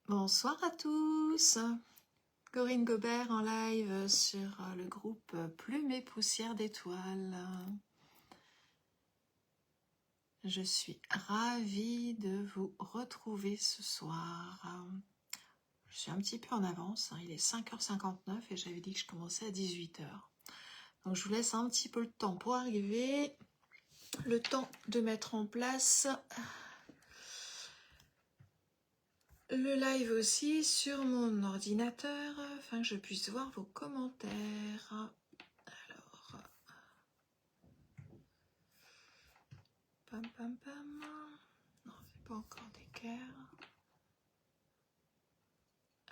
Bonsoir à tous, Corinne Gobert en live sur le groupe Plumes et Poussière d'étoiles. Je suis ravie de vous retrouver ce soir. Je suis un petit peu en avance, il est 5h59 et j'avais dit que je commençais à 18h. Donc je vous laisse un petit peu le temps pour arriver, le temps de mettre en place le live aussi sur mon ordinateur, afin que je puisse voir vos commentaires. Alors, pam pam pam. Non, c'est pas encore d'équerre.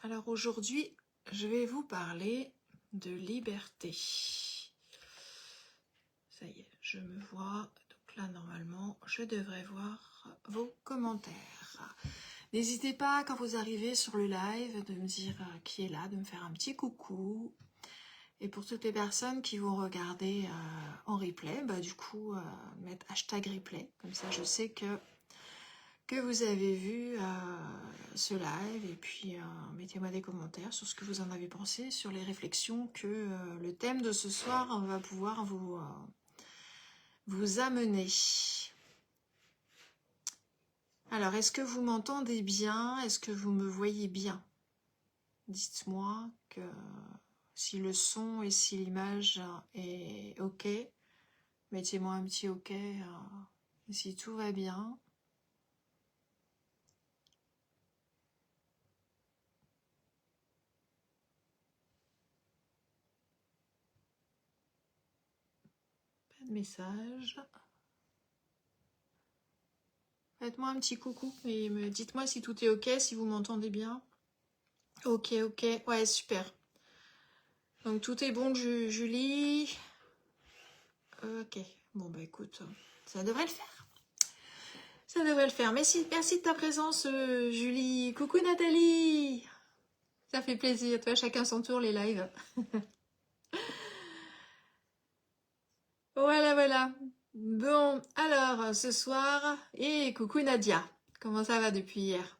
Alors aujourd'hui, je vais vous parler de liberté. Ça y est, je me vois. Donc là, normalement, je devrais voir vos commentaires. N'hésitez pas, quand vous arrivez sur le live, de me dire qui est là, de me faire un petit coucou. Et pour toutes les personnes qui vont regarder en replay, du coup, mettre hashtag replay. Comme ça, je sais que vous avez vu ce live. Et puis, mettez-moi des commentaires sur ce que vous en avez pensé, sur les réflexions que le thème de ce soir va pouvoir vous amener. Alors, est-ce que vous m'entendez bien? Est-ce que vous me voyez bien? Dites-moi que si le son et si l'image est OK. Mettez-moi un petit OK si tout va bien. Pas de message. Faites-moi un petit coucou et dites-moi si tout est OK, si vous m'entendez bien. OK, OK. Ouais, super. Donc tout est bon, Julie. OK. Bon, écoute, ça devrait le faire. Ça devrait le faire. Merci de ta présence, Julie. Coucou, Nathalie. Ça fait plaisir. Toi, chacun son tour, les lives. Voilà. Bon, alors, ce soir... Et coucou, Nadia. Comment ça va depuis hier?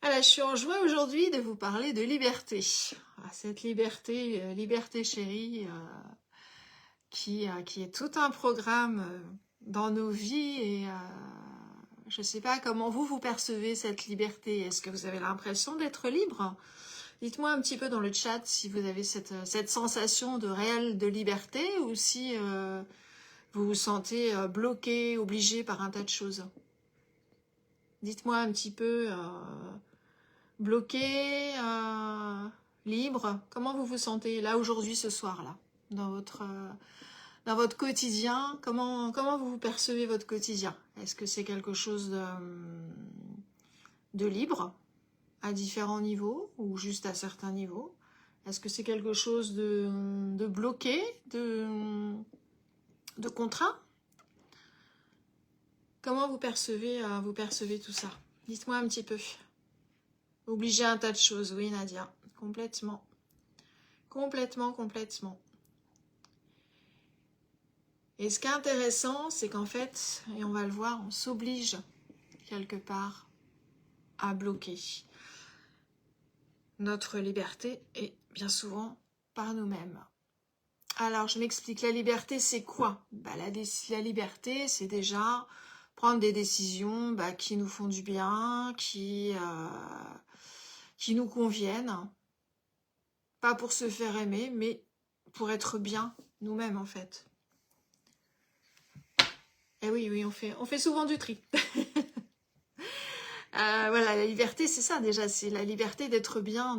Alors, je suis en joie aujourd'hui de vous parler de liberté. Cette liberté, liberté chérie, qui est tout un programme dans nos vies. Et je ne sais pas comment vous percevez cette liberté. Est-ce que vous avez l'impression d'être libre? Dites-moi un petit peu dans le chat si vous avez cette sensation de liberté ou si vous vous sentez bloqué, obligé par un tas de choses. Dites-moi un petit peu... bloqué, libre, comment vous vous sentez là aujourd'hui, ce soir-là, dans votre quotidien, comment vous percevez votre quotidien? Est-ce que c'est quelque chose de libre à différents niveaux ou juste à certains niveaux? Est-ce que c'est quelque chose de bloqué, de contraint? Comment vous percevez tout ça? Dites-moi un petit peu. Obligé à un tas de choses, oui Nadia, complètement. Complètement. Et ce qui est intéressant, c'est qu'en fait, et on va le voir, on s'oblige quelque part à bloquer notre liberté et bien souvent par nous-mêmes. Alors, je m'explique, la liberté, c'est quoi? La liberté, c'est déjà prendre des décisions qui nous font du bien, qui nous conviennent, pas pour se faire aimer, mais pour être bien nous-mêmes en fait. Et oui, on fait souvent du tri. Voilà, la liberté, c'est ça déjà, c'est la liberté d'être bien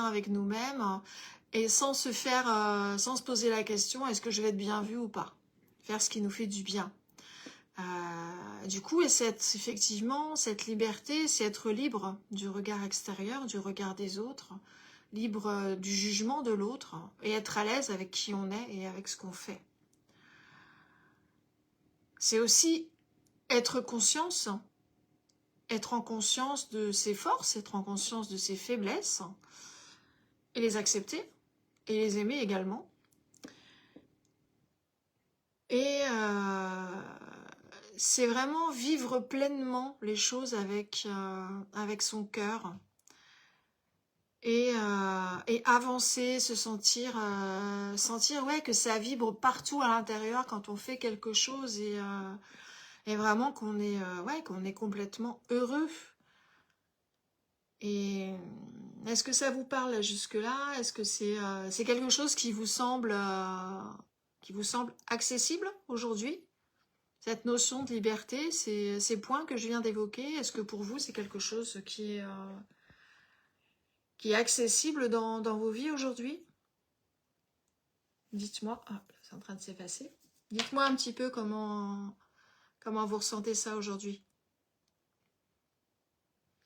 avec nous-mêmes et sans se poser la question, est-ce que je vais être bien vue ou pas? Faire ce qui nous fait du bien. Du coup, effectivement, cette liberté, c'est être libre du regard extérieur, du regard des autres, libre du jugement de l'autre et être à l'aise avec qui on est et avec ce qu'on fait. C'est aussi être en conscience de ses forces, être en conscience de ses faiblesses, et les accepter, et les aimer également. Et c'est vraiment vivre pleinement les choses avec son cœur et avancer, se sentir, sentir ouais, que ça vibre partout à l'intérieur quand on fait quelque chose et vraiment qu'on est, ouais, qu'on est complètement heureux. Et est-ce que ça vous parle jusque-là? Est-ce que c'est quelque chose qui vous semble accessible aujourd'hui? Cette notion de liberté, ces points que je viens d'évoquer, est-ce que pour vous c'est quelque chose qui est accessible dans vos vies aujourd'hui? Dites-moi, ah, c'est en train de s'effacer. Dites-moi un petit peu comment vous ressentez ça aujourd'hui.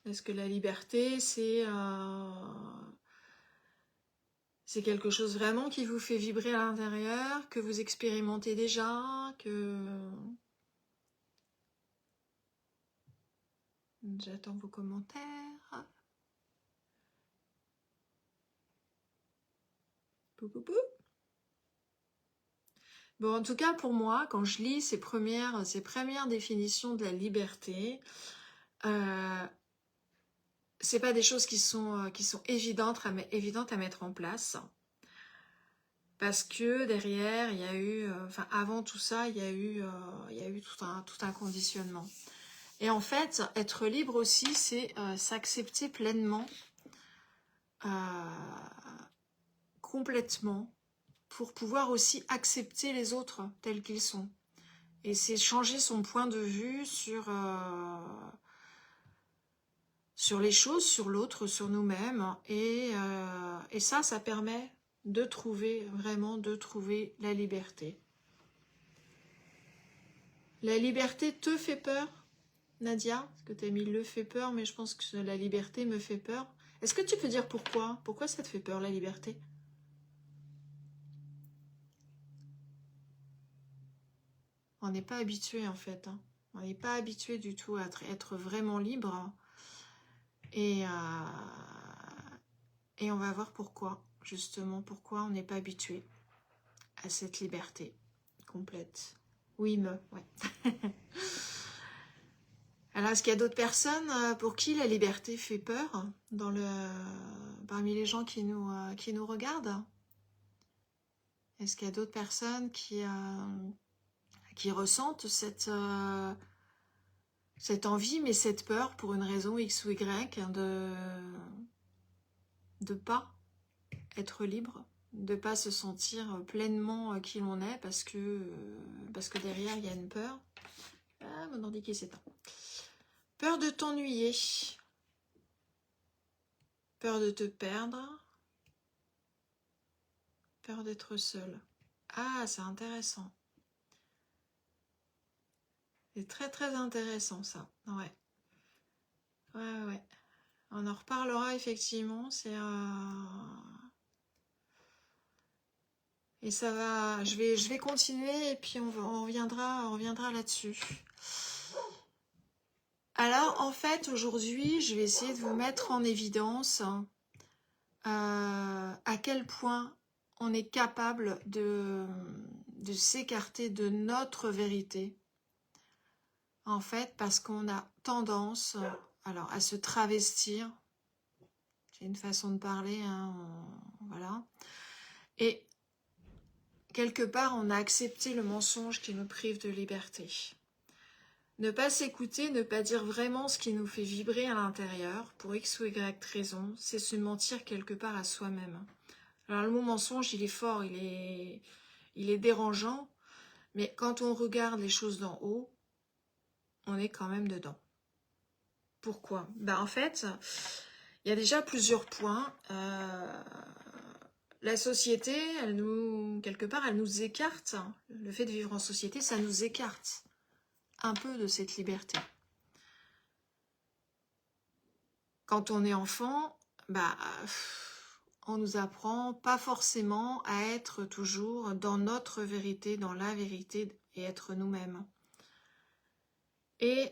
Est-ce que la liberté, c'est quelque chose vraiment qui vous fait vibrer à l'intérieur, que vous expérimentez déjà, que... J'attends vos commentaires. Pou, pou, pou. Bon, en tout cas, pour moi, quand je lis ces premières définitions de la liberté, c'est pas des choses qui sont évidentes à mettre en place. Parce que derrière, il y a eu, enfin avant tout ça, il y a eu tout un conditionnement. Et en fait, être libre aussi, c'est s'accepter pleinement, complètement, pour pouvoir aussi accepter les autres tels qu'ils sont. Et c'est changer son point de vue sur les choses, sur l'autre, sur nous-mêmes. Et ça permet de trouver la liberté. La liberté te fait peur, Nadia? Parce que tu as mis le fait peur, mais je pense que la liberté me fait peur. Est-ce que tu peux dire pourquoi? Pourquoi ça te fait peur, la liberté? On n'est pas habitué en fait. Hein. On n'est pas habitué du tout à être vraiment libre. Et on va voir pourquoi, justement, pourquoi on n'est pas habitué à cette liberté complète. Oui, ouais. Alors, est-ce qu'il y a d'autres personnes pour qui la liberté fait peur parmi les gens qui nous regardent? Est-ce qu'il y a d'autres personnes qui ressentent cette envie, mais cette peur pour une raison X ou Y de pas être libre, de pas se sentir pleinement qui l'on est parce que derrière il y a une peur. Ah, mon ordi qui s'éteint. Peur de t'ennuyer, peur de te perdre, peur d'être seul. Ah, c'est intéressant. C'est très très intéressant ça. Ouais. Ouais. On en reparlera effectivement. Et ça va. Je vais continuer et puis on reviendra là-dessus. Alors en fait aujourd'hui, je vais essayer de vous mettre en évidence à quel point on est capable de s'écarter de notre vérité. En fait, parce qu'on a tendance à se travestir. C'est une façon de parler, hein, voilà. Et quelque part, on a accepté le mensonge qui nous prive de liberté. Ne pas s'écouter, ne pas dire vraiment ce qui nous fait vibrer à l'intérieur, pour X ou Y raison, c'est se mentir quelque part à soi-même. Alors le mot mensonge, il est fort, il est dérangeant, mais quand on regarde les choses d'en haut, on est quand même dedans. Pourquoi? En fait, il y a déjà plusieurs points. La société, quelque part, elle nous écarte. Le fait de vivre en société, ça nous écarte un peu de cette liberté. Quand on est enfant, on nous apprend pas forcément à être toujours dans notre vérité, dans la vérité et être nous-mêmes. Et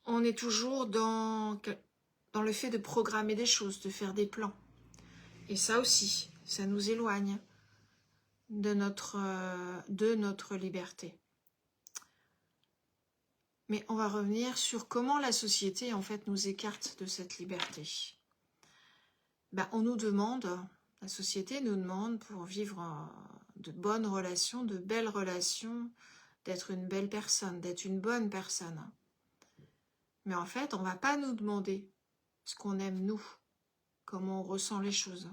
on est toujours dans le fait de programmer des choses, de faire des plans. Et ça aussi, ça nous éloigne de notre liberté. Mais on va revenir sur comment la société, en fait, nous écarte de cette liberté. Ben, on nous demande, la société nous demande pour vivre de bonnes relations, de belles relations, d'être une belle personne, d'être une bonne personne. Mais en fait, on ne va pas nous demander ce qu'on aime nous, comment on ressent les choses.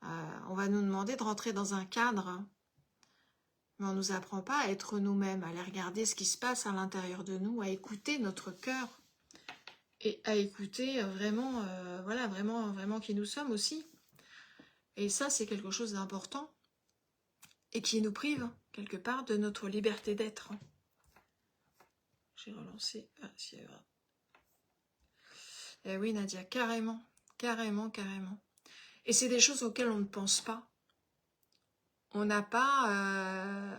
On va nous demander de rentrer dans un cadre, mais on ne nous apprend pas à être nous-mêmes, à aller regarder ce qui se passe à l'intérieur de nous, à écouter notre cœur et à écouter vraiment, voilà, vraiment qui nous sommes aussi. Et ça, c'est quelque chose d'important et qui nous prive, quelque part, de notre liberté d'être. J'ai relancé. Ah, si, eh oui, Nadia, carrément. Et c'est des choses auxquelles on ne pense pas. On n'a pas...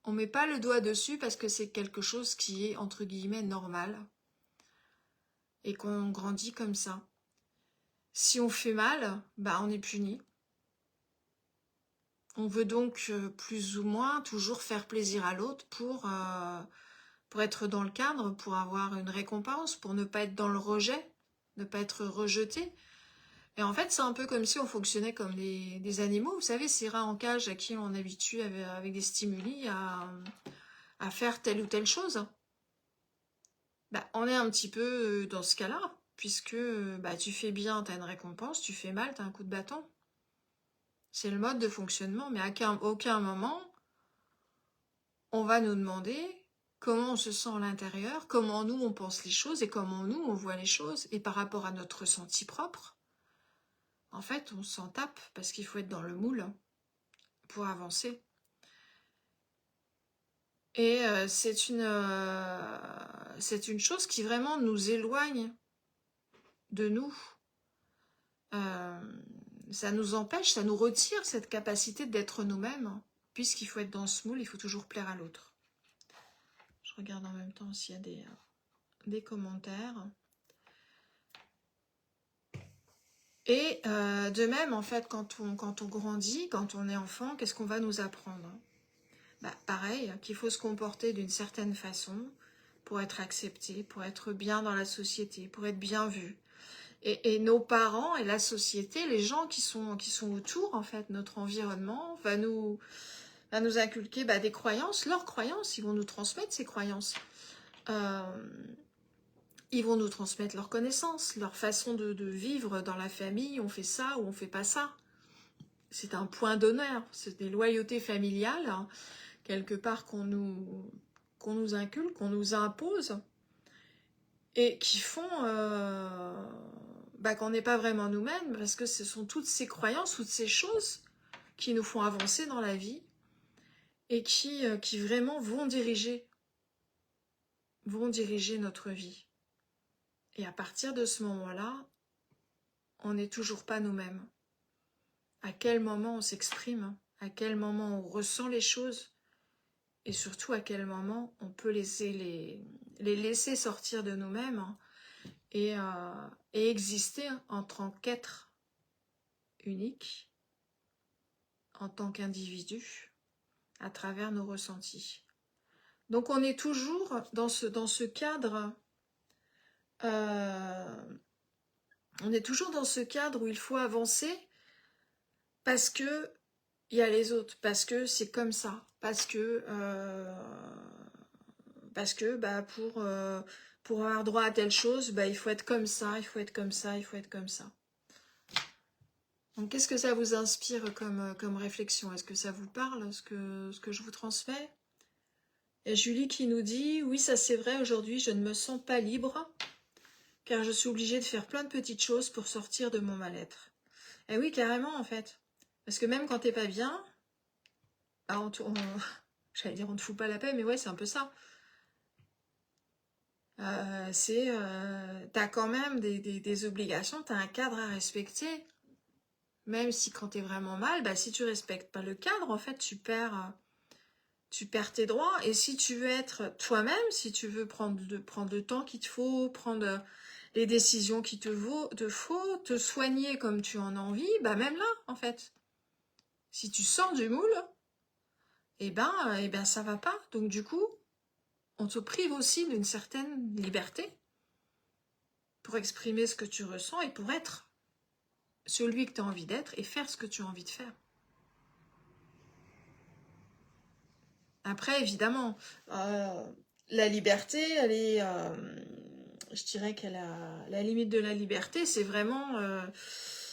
on met pas le doigt dessus parce que c'est quelque chose qui est, entre guillemets, normal. Et qu'on grandit comme ça. Si on fait mal, bah on est puni. On veut donc plus ou moins toujours faire plaisir à l'autre pour être dans le cadre, pour avoir une récompense, pour ne pas être dans le rejet, ne pas être rejeté. Et en fait, c'est un peu comme si on fonctionnait comme des animaux. Vous savez, ces rats en cage à qui on habitue avec des stimuli à faire telle ou telle chose. Bah, on est un petit peu dans ce cas-là, puisque bah, tu fais bien, tu as une récompense, tu fais mal, tu as un coup de bâton. C'est le mode de fonctionnement, mais à aucun moment, on va nous demander comment on se sent à l'intérieur, comment nous on pense les choses et comment nous on voit les choses. Et par rapport à notre ressenti propre, en fait, on s'en tape parce qu'il faut être dans le moule pour avancer. Et c'est une chose qui vraiment nous éloigne de nous. Ça nous empêche, ça nous retire cette capacité d'être nous-mêmes, puisqu'il faut être dans ce moule, il faut toujours plaire à l'autre. Je regarde en même temps s'il y a des commentaires. Et de même, en fait, quand on grandit, quand on est enfant, qu'est-ce qu'on va nous apprendre? Bah, pareil, qu'il faut se comporter d'une certaine façon pour être accepté, pour être bien dans la société, pour être bien vu. Et nos parents et la société, les gens qui sont autour, en fait, notre environnement, va nous inculquer des croyances, leurs croyances, ils vont nous transmettre ces croyances. Ils vont nous transmettre leurs connaissances, leur façon de vivre dans la famille, on fait ça ou on fait pas ça. C'est un point d'honneur, c'est des loyautés familiales, hein, quelque part qu'on nous inculque, qu'on nous impose, et qui font qu'on n'est pas vraiment nous-mêmes, parce que ce sont toutes ces croyances, toutes ces choses qui nous font avancer dans la vie, et qui vraiment vont diriger notre vie. Et à partir de ce moment-là, on n'est toujours pas nous-mêmes. À quel moment on s'exprime, à quel moment on ressent les choses, et surtout à quel moment on peut les laisser sortir de nous-mêmes et exister en tant qu'être unique, en tant qu'individu, à travers nos ressentis. Donc on est toujours dans ce cadre, on est toujours dans ce cadre où il faut avancer parce que il y a les autres, parce que c'est comme ça, parce que pour avoir droit à telle chose, il faut être comme ça, il faut être comme ça, il faut être comme ça. Donc qu'est-ce que ça vous inspire comme réflexion? Est-ce que ça vous parle, ce que je vous transmets? Et Julie qui nous dit, oui, ça c'est vrai, aujourd'hui je ne me sens pas libre, car je suis obligée de faire plein de petites choses pour sortir de mon mal-être. Et oui, carrément en fait. Parce que même quand t'es pas bien, j'allais dire on te fout pas la paix, mais ouais, c'est un peu ça. T'as quand même des obligations, t'as un cadre à respecter. Même si quand t'es vraiment mal, si tu respectes pas le cadre, en fait, tu perds tes droits. Et si tu veux être toi-même, si tu veux prendre le temps qu'il te faut, prendre les décisions qu'il te faut, te soigner comme tu en as envie, même là, en fait. Si tu sors du moule, eh ben ça va pas. Donc du coup, on te prive aussi d'une certaine liberté pour exprimer ce que tu ressens et pour être celui que tu as envie d'être et faire ce que tu as envie de faire. Après, évidemment, la liberté, elle est... je dirais qu'elle a la limite de la liberté, c'est vraiment à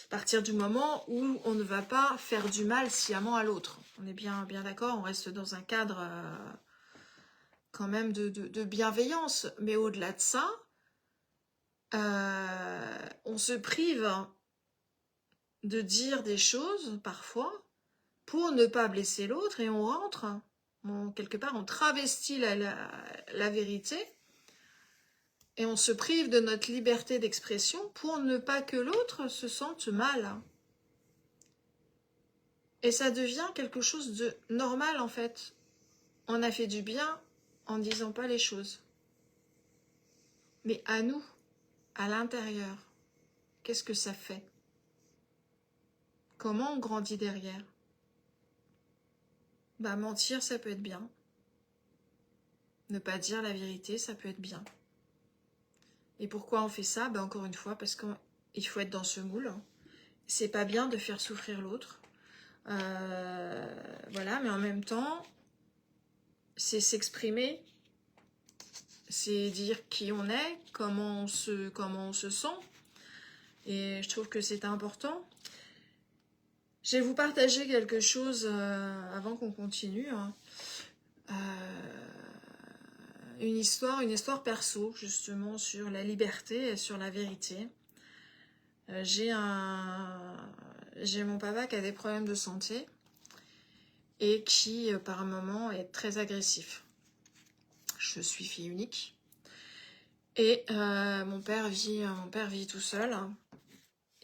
partir du moment où on ne va pas faire du mal sciemment à l'autre. On est bien d'accord, on reste dans un cadre quand même de bienveillance. Mais au-delà de ça, on se prive de dire des choses parfois pour ne pas blesser l'autre et on rentre, quelque part on travestit la vérité et on se prive de notre liberté d'expression pour ne pas que l'autre se sente mal. Et ça devient quelque chose de normal en fait. On a fait du bien en ne disant pas les choses. Mais à nous, à l'intérieur, qu'est-ce que ça fait? Comment on grandit derrière? Bah mentir, ça peut être bien. Ne pas dire la vérité, ça peut être bien. Et pourquoi on fait ça? Bah encore une fois, parce qu'il faut être dans ce moule. C'est pas bien de faire souffrir l'autre. Voilà, mais en même temps, c'est s'exprimer, c'est dire qui on est, comment on se sent. Et je trouve que c'est important. Je vais vous partager quelque chose avant qu'on continue. Une histoire perso, justement, sur la liberté et sur la vérité. J'ai mon papa qui a des problèmes de santé et qui, par moments, est très agressif. Je suis fille unique. Et mon père vit tout seul.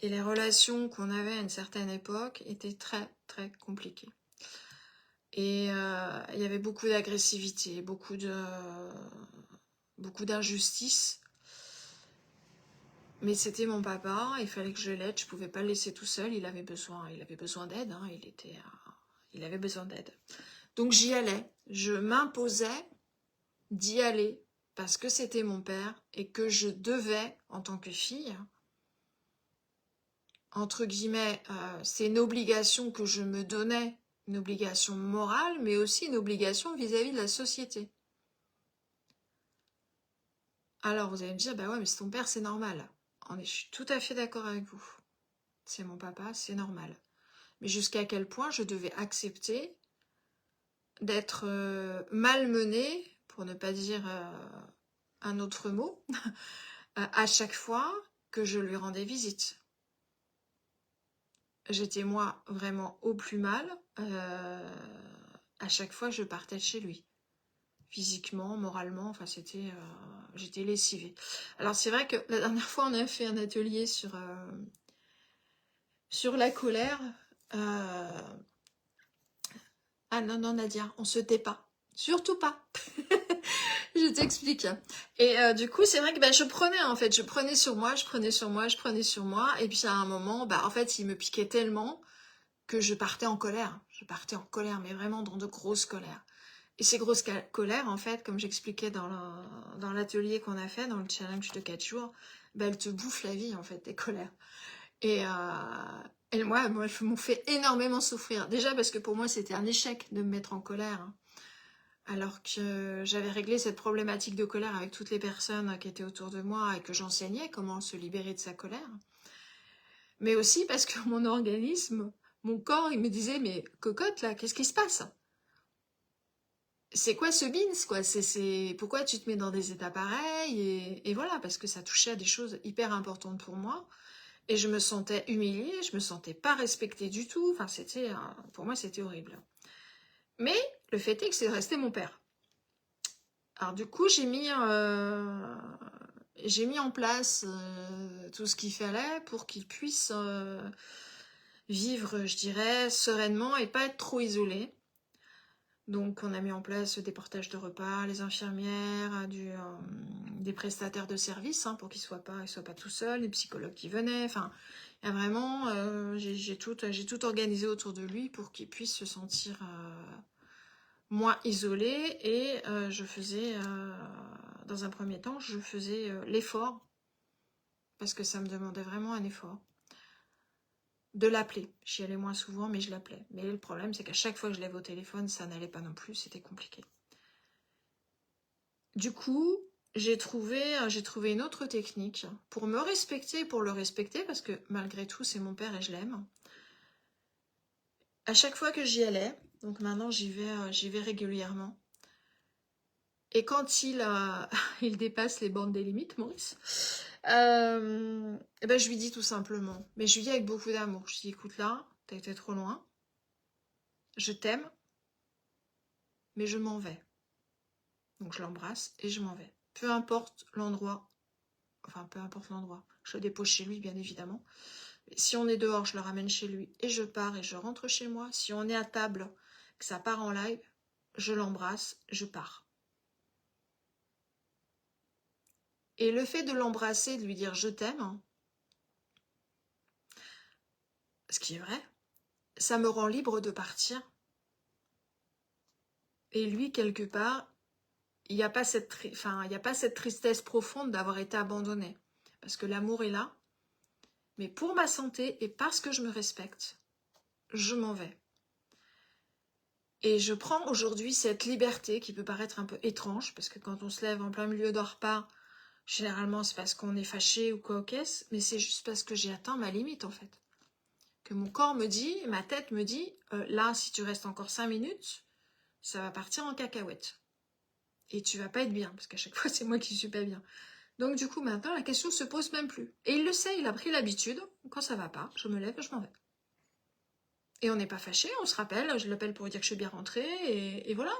Et les relations qu'on avait à une certaine époque étaient très, très compliquées. Et il y avait beaucoup d'agressivité, beaucoup d'injustice. Mais c'était mon papa, il fallait que je l'aide, je pouvais pas le laisser tout seul, il avait besoin d'aide, hein, il avait besoin d'aide. Donc j'y allais, je m'imposais d'y aller, parce que c'était mon père, et que je devais, en tant que fille, entre guillemets, c'est une obligation que je me donnais, une obligation morale, mais aussi une obligation vis-à-vis de la société. Alors vous allez me dire, bah ouais, mais c'est ton père, c'est normal. Je suis tout à fait d'accord avec vous. C'est mon papa, c'est normal. Mais jusqu'à quel point je devais accepter d'être malmenée, pour ne pas dire un autre mot, à chaque fois que je lui rendais visite. J'étais moi vraiment au plus mal à chaque fois que je partais de chez lui. Physiquement, moralement, enfin j'étais lessivée. Alors c'est vrai que la dernière fois on a fait un atelier sur la colère. Ah non, non Nadia, on se tait pas. Surtout pas. Je t'explique. Et du coup, c'est vrai que je prenais sur moi, et puis à un moment, en fait, il me piquait tellement que je partais en colère. Mais vraiment dans de grosses colères. Et ces grosses colères, en fait, comme j'expliquais dans l'atelier qu'on a fait, dans le challenge de 4 jours, elles te bouffent la vie, en fait, tes colères. Et moi, elles m'ont fait énormément souffrir. Déjà parce que pour moi, c'était un échec de me mettre en colère. Hein. Alors que j'avais réglé cette problématique de colère avec toutes les personnes qui étaient autour de moi et que j'enseignais comment se libérer de sa colère. Mais aussi parce que mon organisme, mon corps, il me disait, mais cocotte là, qu'est-ce qui se passe? C'est quoi ce bins, quoi? Pourquoi tu te mets dans des états pareils? Et voilà, parce que ça touchait à des choses hyper importantes pour moi. Et je me sentais humiliée, je me sentais pas respectée du tout. Enfin, pour moi, c'était horrible. Mais le fait est que c'est resté mon père. Alors du coup, j'ai mis en place tout ce qu'il fallait pour qu'il puisse vivre, je dirais, sereinement et pas être trop isolé. Donc on a mis en place des portages de repas, les infirmières, des prestataires de services pour qu'il soit pas tout seul, les psychologues qui venaient. Enfin, il y a vraiment, j'ai tout organisé autour de lui pour qu'il puisse se sentir moins isolée et je faisais, dans un premier temps, je faisais l'effort, parce que ça me demandait vraiment un effort, de l'appeler. J'y allais moins souvent, mais je l'appelais. Mais le problème, c'est qu'à chaque fois que je l'avais au téléphone, ça n'allait pas non plus, c'était compliqué. Du coup, j'ai trouvé une autre technique pour me respecter et pour le respecter, parce que malgré tout, c'est mon père et je l'aime. À chaque fois que j'y allais, donc maintenant j'y vais régulièrement, et quand il dépasse les bornes des limites, Maurice, eh ben je lui dis tout simplement, mais je lui dis avec beaucoup d'amour, je lui dis écoute là, t'as été trop loin, je t'aime, mais je m'en vais. Donc je l'embrasse et je m'en vais. Peu importe l'endroit, enfin peu importe l'endroit, je le dépose chez lui bien évidemment. Mais si on est dehors, je le ramène chez lui et je pars et je rentre chez moi. Si on est à table, que ça part en live, je l'embrasse, je pars. Et le fait de l'embrasser, de lui dire je t'aime, ce qui est vrai, ça me rend libre de partir. Et lui, quelque part, il n'y a pas cette tristesse profonde d'avoir été abandonné. Parce que l'amour est là. Mais pour ma santé et parce que je me respecte, je m'en vais. Et je prends aujourd'hui cette liberté qui peut paraître un peu étrange, parce que quand on se lève en plein milieu d'un repas, généralement c'est parce qu'on est fâché ou quoi au caisse, mais c'est juste parce que j'ai atteint ma limite en fait. Que mon corps me dit, ma tête me dit, là si tu restes encore 5 minutes, ça va partir en cacahuète. Et tu vas pas être bien, parce qu'à chaque fois c'est moi qui suis pas bien. Donc du coup maintenant la question se pose même plus. Et il le sait, il a pris l'habitude, quand ça va pas, je me lève et je m'en vais. Et on n'est pas fâché, on se rappelle, je l'appelle pour lui dire que je suis bien rentrée, et voilà.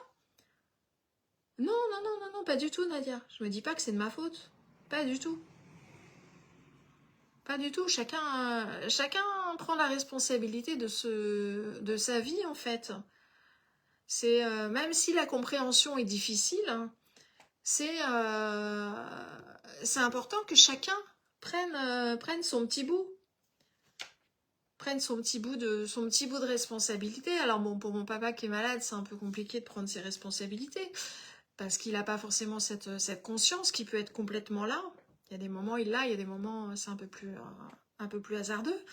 Non, non, non, non, non, pas du tout, Nadia. Je me dis pas que c'est de ma faute. Pas du tout. Pas du tout. Chacun prend la responsabilité de sa vie, en fait. C'est même si la compréhension est difficile, hein, c'est important que chacun prenne son petit bout. Prenne son petit bout de responsabilité. Alors bon, pour mon papa qui est malade, c'est un peu compliqué de prendre ses responsabilités. Parce qu'il n'a pas forcément cette conscience qui peut être complètement là. Il y a des moments il l'a, il y a des moments c'est un peu plus hasardeux.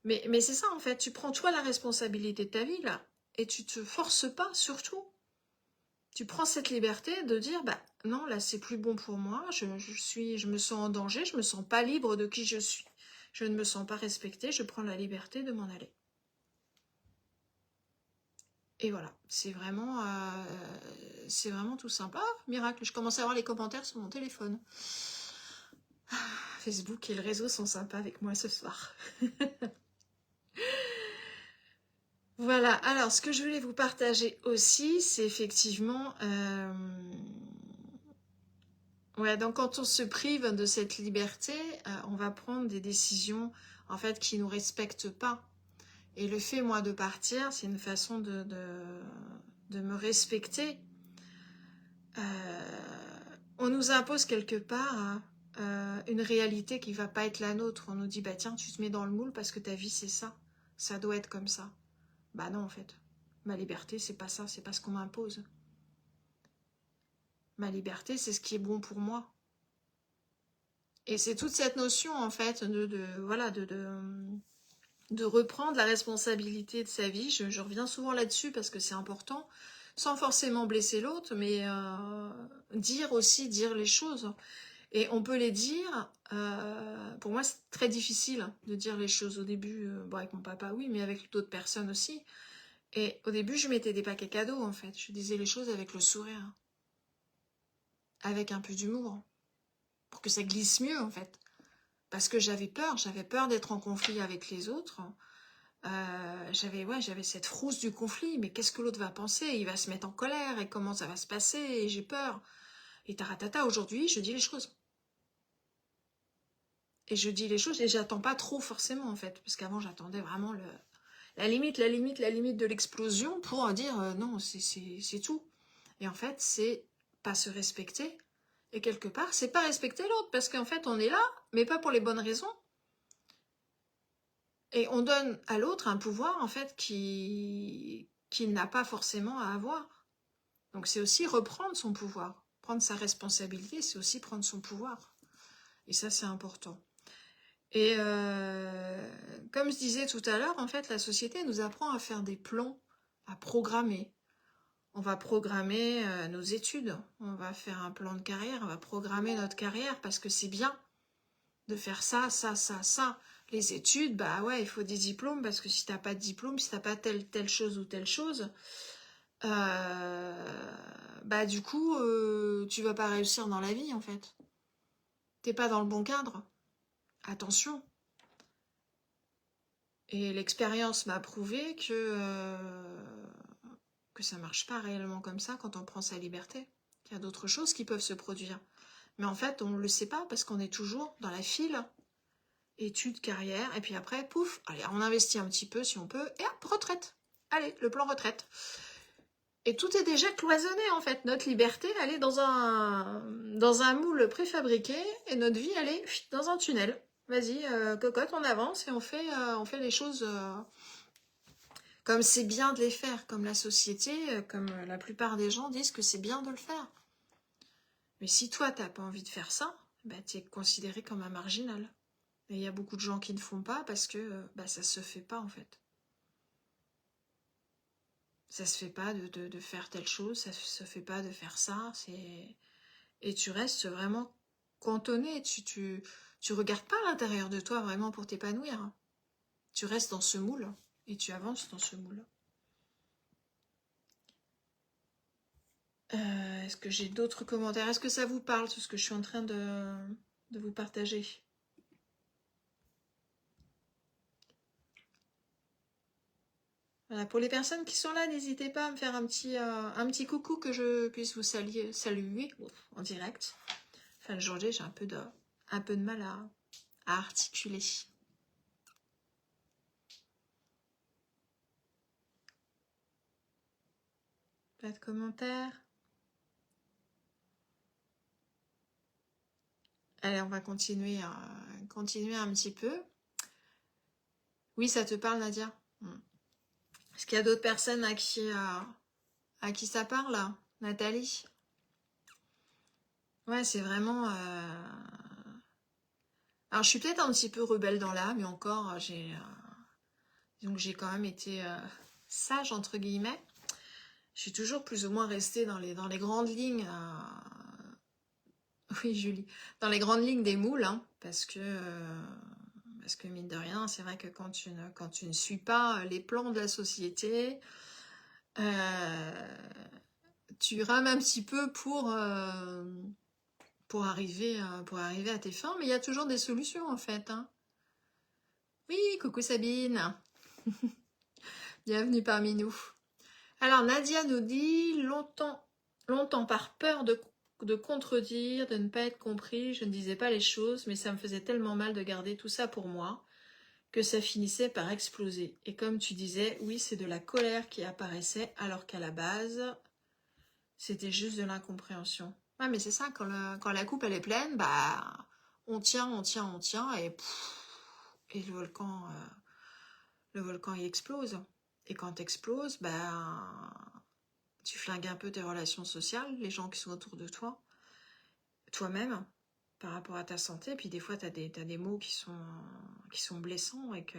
Mais c'est ça en fait, tu prends toi la responsabilité de ta vie là, et tu te forces pas surtout. Tu prends cette liberté de dire bah non là c'est plus bon pour moi, je me sens en danger, je me sens pas libre de qui je suis, je ne me sens pas respectée, je prends la liberté de m'en aller. Et voilà, c'est vraiment tout simple. Ah, miracle, je commence à avoir les commentaires sur mon téléphone. Facebook et le réseau sont sympas avec moi ce soir. Voilà, alors ce que je voulais vous partager aussi, c'est effectivement... ouais, donc quand on se prive de cette liberté, on va prendre des décisions en fait qui ne nous respectent pas. Et le fait, moi, de partir, c'est une façon de me respecter. On nous impose quelque part une réalité qui va pas être la nôtre. On nous dit, bah tiens, tu te mets dans le moule parce que ta vie, c'est ça. Ça doit être comme ça. Bah non, en fait. Ma liberté, c'est pas ça. C'est pas ce qu'on m'impose. Ma liberté, c'est ce qui est bon pour moi. Et c'est toute cette notion, en fait, de reprendre la responsabilité de sa vie. Je reviens souvent là-dessus parce que c'est important, sans forcément blesser l'autre, mais dire les choses. Et on peut les dire, pour moi c'est très difficile de dire les choses au début, bon avec mon papa oui, mais avec d'autres personnes aussi. Et au début je mettais des paquets cadeaux en fait, je disais les choses avec le sourire, avec un peu d'humour, pour que ça glisse mieux en fait. Parce que j'avais peur d'être en conflit avec les autres. J'avais cette frousse du conflit, mais qu'est-ce que l'autre va penser? Il va se mettre en colère, et comment ça va se passer? Et j'ai peur. Et taratata, aujourd'hui, je dis les choses. Et je dis les choses, et j'attends pas trop forcément, en fait. Parce qu'avant, j'attendais vraiment la limite de l'explosion pour dire non, c'est tout. Et en fait, c'est pas se respecter. Et quelque part, c'est pas respecter l'autre, parce qu'en fait, on est là, mais pas pour les bonnes raisons. Et on donne à l'autre un pouvoir, en fait, qu'il n'a pas forcément à avoir. Donc c'est aussi reprendre son pouvoir. Prendre sa responsabilité, c'est aussi prendre son pouvoir. Et ça, c'est important. Et comme je disais tout à l'heure, en fait, la société nous apprend à faire des plans, à programmer. On va programmer nos études, on va faire un plan de carrière, on va programmer notre carrière parce que c'est bien de faire ça, ça, ça, ça. Les études, bah ouais, il faut des diplômes parce que si t'as pas de diplôme, si t'as pas telle chose ou telle chose, bah du coup, tu vas pas réussir dans la vie en fait. T'es pas dans le bon cadre. Attention. Et l'expérience m'a prouvé que ça marche pas réellement comme ça quand on prend sa liberté. Il y a d'autres choses qui peuvent se produire. Mais en fait, on ne le sait pas parce qu'on est toujours dans la file, études, carrière, et puis après, pouf, allez, on investit un petit peu si on peut, et hop, retraite. Allez, le plan retraite. Et tout est déjà cloisonné en fait. Notre liberté, elle est dans un moule préfabriqué, et notre vie, elle est dans un tunnel. Vas-y, cocotte, on avance et on fait les choses comme c'est bien de les faire, comme la société, comme la plupart des gens disent que c'est bien de le faire. Mais si toi, t'as pas envie de faire ça, bah, tu es considéré comme un marginal. Et il y a beaucoup de gens qui ne font pas parce que ça se fait pas en fait. Ça se fait pas de faire telle chose, ça se fait pas de faire ça. Et tu restes vraiment cantonné. Tu regardes pas à l'intérieur de toi vraiment pour t'épanouir. Hein. Tu restes dans ce moule et tu avances dans ce moule. Est-ce que j'ai d'autres commentaires? Est-ce que ça vous parle, tout ce que je suis en train de vous partager? Voilà, pour les personnes qui sont là, n'hésitez pas à me faire un petit coucou que je puisse vous saluer en direct. Fin de journée, j'ai un peu de mal à articuler. Pas de commentaires. Allez, on va continuer un petit peu. Oui, ça te parle, Nadia? Est-ce qu'il y a d'autres personnes à qui ça parle, Nathalie? Ouais, c'est vraiment... Alors, je suis peut-être un petit peu rebelle dans l'âme, mais encore, donc j'ai quand même été sage, entre guillemets. Je suis toujours plus ou moins restée dans les grandes lignes... Oui, Julie. Dans les grandes lignes des moules, hein, parce que mine de rien, c'est vrai que quand tu ne suis pas les plans de la société, tu rames un petit peu pour arriver à tes fins, mais il y a toujours des solutions en fait. Hein. Oui, coucou Sabine, bienvenue parmi nous. Alors Nadia nous dit longtemps par peur de contredire, de ne pas être compris, je ne disais pas les choses, mais ça me faisait tellement mal de garder tout ça pour moi que ça finissait par exploser. Et comme tu disais, oui, c'est de la colère qui apparaissait, alors qu'à la base, c'était juste de l'incompréhension. Ouais, mais c'est ça, quand la coupe elle est pleine, bah on tient, et le volcan il explose. Et quand t'exploses, bah tu flingues un peu tes relations sociales, les gens qui sont autour de toi, toi-même, par rapport à ta santé. Puis des fois, t'as des mots qui sont blessants et que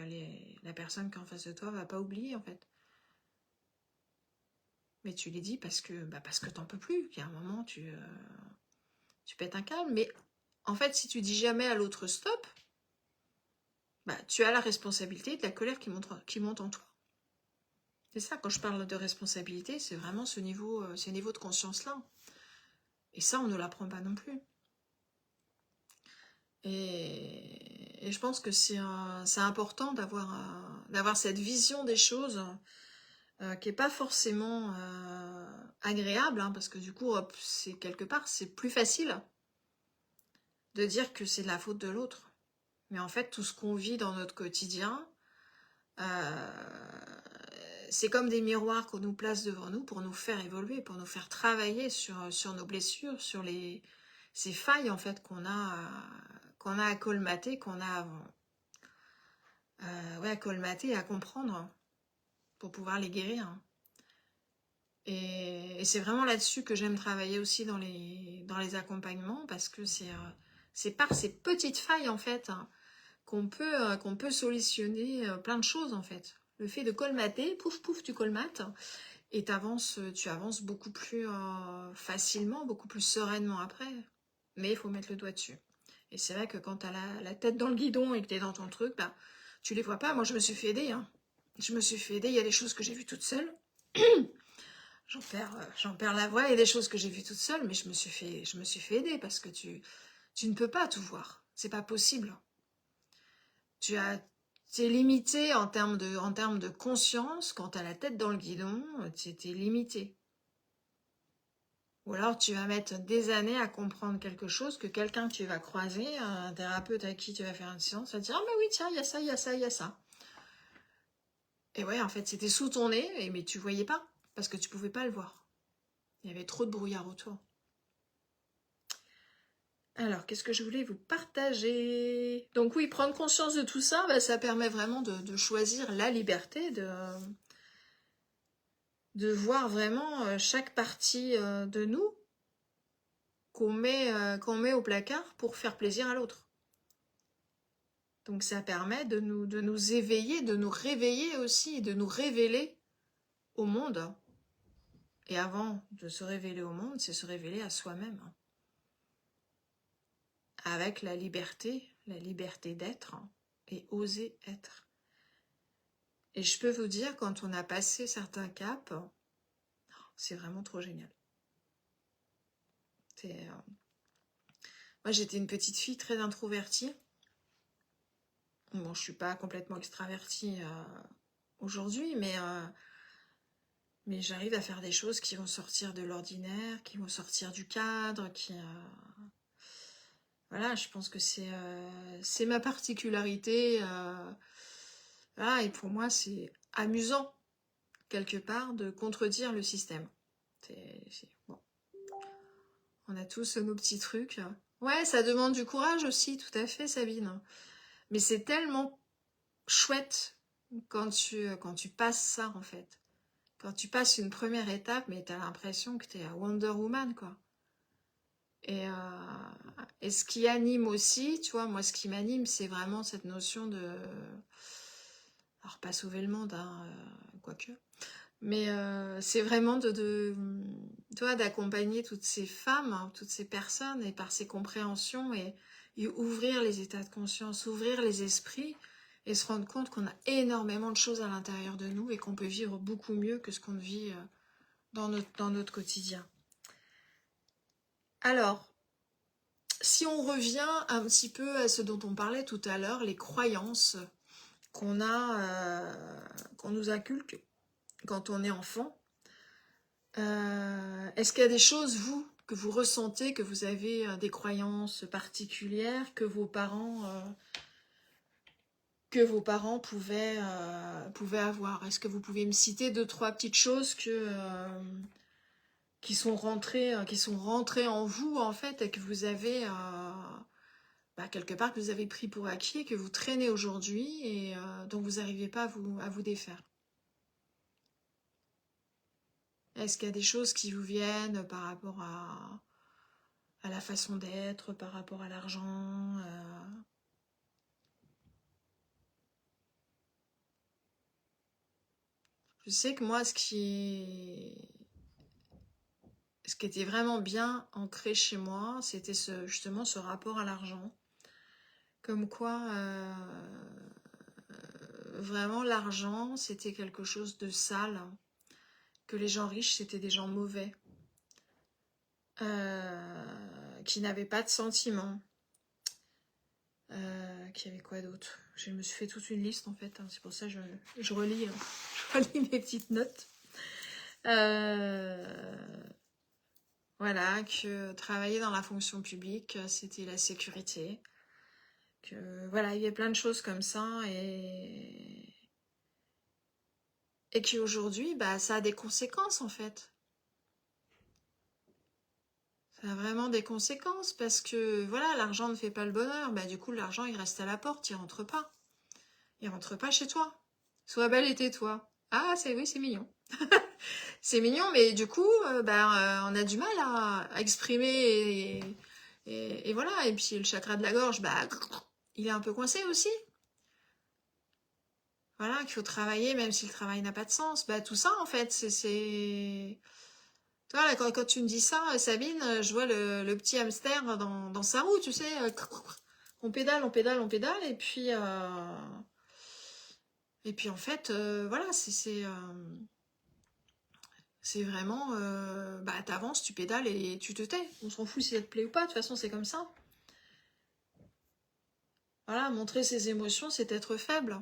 la personne qui est en face de toi va pas oublier, en fait. Mais tu les dis parce que t'en peux plus. Il y a un moment, tu pètes un câble. Mais en fait, si tu dis jamais à l'autre stop, bah, tu as la responsabilité de la colère qui monte en toi. C'est ça, quand je parle de responsabilité, c'est vraiment ce niveau de conscience-là. Et ça, on ne l'apprend pas non plus. Et je pense que c'est important d'avoir cette vision des choses qui n'est pas forcément agréable, hein, parce que du coup, c'est quelque part, c'est plus facile de dire que c'est de la faute de l'autre. Mais en fait, tout ce qu'on vit dans notre quotidien, c'est comme des miroirs qu'on nous place devant nous pour nous faire évoluer, pour nous faire travailler sur nos blessures, sur ces failles en fait qu'on a à colmater, qu'on a à colmater et à comprendre pour pouvoir les guérir. Et c'est vraiment là-dessus que j'aime travailler aussi dans les accompagnements, parce que c'est par ces petites failles, en fait, hein, qu'on peut solutionner plein de choses, en fait. Le fait de colmater, pouf, pouf, tu colmates, et tu avances beaucoup plus facilement, beaucoup plus sereinement après. Mais il faut mettre le doigt dessus. Et c'est vrai que quand tu as la tête dans le guidon et que tu es dans ton truc, bah, tu les vois pas. Moi, je me suis fait aider. Hein. Je me suis fait aider. Il y a des choses que j'ai vues toute seule. J'en perds la voix. Il y a des choses que j'ai vues toute seule, mais je me suis fait aider parce que tu ne peux pas tout voir. C'est pas possible. Tu es limité en termes de conscience. Quand tu as la tête dans le guidon, tu es limité. Ou alors tu vas mettre des années à comprendre quelque chose que quelqu'un que tu vas croiser, un thérapeute avec qui tu vas faire une séance, va te dire « Ah mais oui, tiens, il y a ça, il y a ça, il y a ça. » Et ouais, en fait, c'était sous ton nez, mais tu voyais pas, parce que tu pouvais pas le voir. Il y avait trop de brouillard autour. Alors, qu'est-ce que je voulais vous partager? Donc oui, prendre conscience de tout ça, bah, ça permet vraiment de choisir la liberté, de voir vraiment chaque partie de nous qu'on met au placard pour faire plaisir à l'autre. Donc ça permet de nous éveiller, de nous réveiller aussi, de nous révéler au monde. Et avant de se révéler au monde, c'est se révéler à soi-même. Avec la liberté d'être et oser être. Et je peux vous dire, quand on a passé certains caps, c'est vraiment trop génial. Moi, j'étais une petite fille très introvertie. Bon, je suis pas complètement extravertie aujourd'hui, mais j'arrive à faire des choses qui vont sortir de l'ordinaire, qui vont sortir du cadre, Voilà, je pense que c'est ma particularité. Voilà, et pour moi, c'est amusant, quelque part, de contredire le système. Bon. On a tous nos petits trucs. Ouais, ça demande du courage aussi, tout à fait, Sabine. Mais c'est tellement chouette quand tu passes ça, en fait. Quand tu passes une première étape, mais t'as l'impression que t'es à Wonder Woman, quoi. Et ce qui anime aussi, tu vois, moi ce qui m'anime, c'est vraiment cette notion de... Alors pas sauver le monde, hein, quoique. Mais c'est vraiment tu vois, d'accompagner toutes ces femmes, hein, toutes ces personnes, et par ces compréhensions, et ouvrir les états de conscience, ouvrir les esprits, et se rendre compte qu'on a énormément de choses à l'intérieur de nous, et qu'on peut vivre beaucoup mieux que ce qu'on vit dans notre quotidien. Alors, si on revient un petit peu à ce dont on parlait tout à l'heure, les croyances qu'on nous inculque quand on est enfant, est-ce qu'il y a des choses, vous, que vous ressentez, que vous avez des croyances particulières que vos parents pouvaient avoir? Est-ce que vous pouvez me citer 2-3 petites choses qui sont rentrées en vous, en fait, et que vous avez quelque part que vous avez pris pour acquis, que vous traînez aujourd'hui, et dont vous n'arrivez pas à vous défaire? Est-ce qu'il y a des choses qui vous viennent par rapport à la façon d'être, par rapport à l'argent Je sais que moi, ce qui était vraiment bien ancré chez moi, c'était justement ce rapport à l'argent. Comme quoi, vraiment, l'argent, c'était quelque chose de sale, que les gens riches, c'était des gens mauvais, qui n'avaient pas de sentiments. Qu'il y avait quoi d'autre? Je me suis fait toute une liste, en fait, hein. C'est pour ça que je relis mes petites notes. Voilà, que travailler dans la fonction publique, c'était la sécurité. Que voilà, il y a plein de choses comme ça, et qu'aujourd'hui, ça a des conséquences, en fait. Ça a vraiment des conséquences, parce que voilà, l'argent ne fait pas le bonheur. Du coup, l'argent, il reste à la porte, il rentre pas. Il rentre pas chez toi. Sois belle et tais-toi. Ah, oui, c'est mignon. C'est mignon, mais du coup, on a du mal à exprimer et voilà. Et puis le chakra de la gorge, il est un peu coincé aussi. Voilà, qu'il faut travailler, même si le travail n'a pas de sens. Tout ça, en fait, c'est... Tu vois, là, quand tu me dis ça, Sabine, je vois le petit hamster dans sa roue, tu sais. On pédale, on pédale, on pédale, et puis en fait, voilà, c'est vraiment... t'avances, tu pédales et tu te tais. On s'en fout si ça te plaît ou pas, de toute façon, c'est comme ça. Voilà, montrer ses émotions, c'est être faible.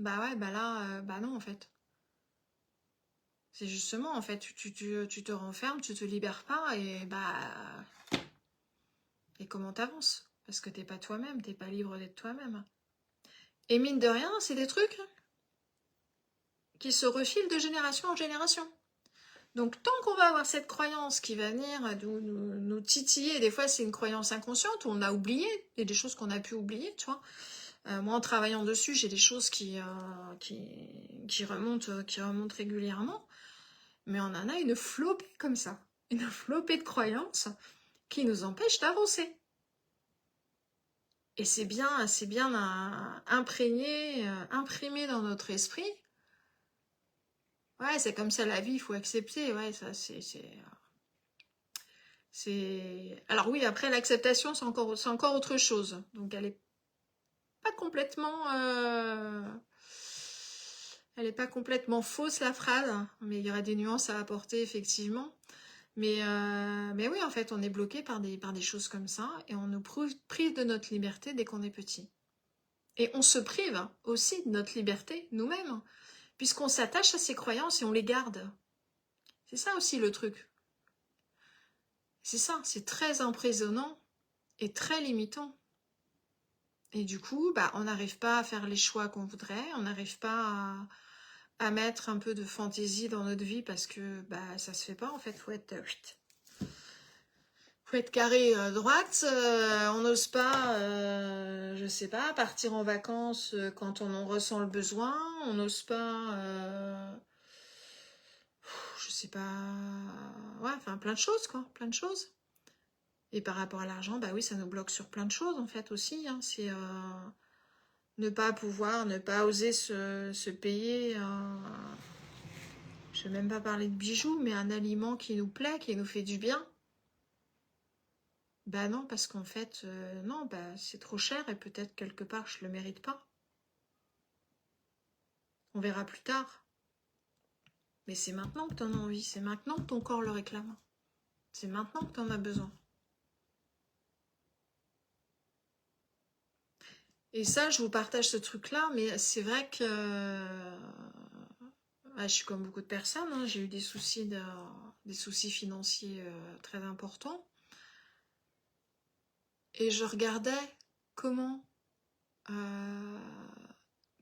Bah ouais, là, non, en fait. C'est justement, en fait, tu te renfermes, tu te libères pas, et comment t'avances? Parce que t'es pas toi-même, t'es pas libre d'être toi-même. Et mine de rien, c'est des trucs qui se refilent de génération en génération. Donc tant qu'on va avoir cette croyance qui va venir nous titiller, des fois c'est une croyance inconsciente où on a oublié, il y a des choses qu'on a pu oublier, tu vois. Moi en travaillant dessus, j'ai des choses qui remontent régulièrement, mais on en a une flopée comme ça, une flopée de croyances qui nous empêchent d'avancer. Et c'est bien imprimé dans notre esprit. Ouais, c'est comme ça la vie, il faut accepter. Ouais, ça c'est. Alors oui, après l'acceptation, c'est encore autre chose. Donc pas complètement, elle est pas complètement fausse la phrase, mais il y aurait des nuances à apporter effectivement. Mais oui, en fait, on est bloqué par des choses comme ça et on nous prive de notre liberté dès qu'on est petit. Et on se prive aussi de notre liberté nous-mêmes, puisqu'on s'attache à ces croyances et on les garde. C'est ça aussi le truc. C'est ça, c'est très emprisonnant et très limitant. Et du coup, on n'arrive pas à faire les choix qu'on voudrait, on n'arrive pas à mettre un peu de fantaisie dans notre vie parce que ça se fait pas en fait, faut être carré droite, on n'ose pas, je sais pas, partir en vacances quand on en ressent le besoin, on n'ose pas, je sais pas, ouais, enfin plein de choses quoi, plein de choses. Et par rapport à l'argent, oui, ça nous bloque sur plein de choses en fait aussi, hein. C'est ne pas pouvoir, ne pas oser se payer, je vais même pas parler de bijoux, mais un aliment qui nous plaît, qui nous fait du bien. Non, parce qu'en fait, non, c'est trop cher et peut-être quelque part je le mérite pas. On verra plus tard. Mais c'est maintenant que tu en as envie, c'est maintenant que ton corps le réclame. C'est maintenant que tu en as besoin. Et ça, je vous partage ce truc-là, mais c'est vrai que je suis comme beaucoup de personnes, hein, j'ai eu des soucis financiers très importants. Et je regardais comment, euh,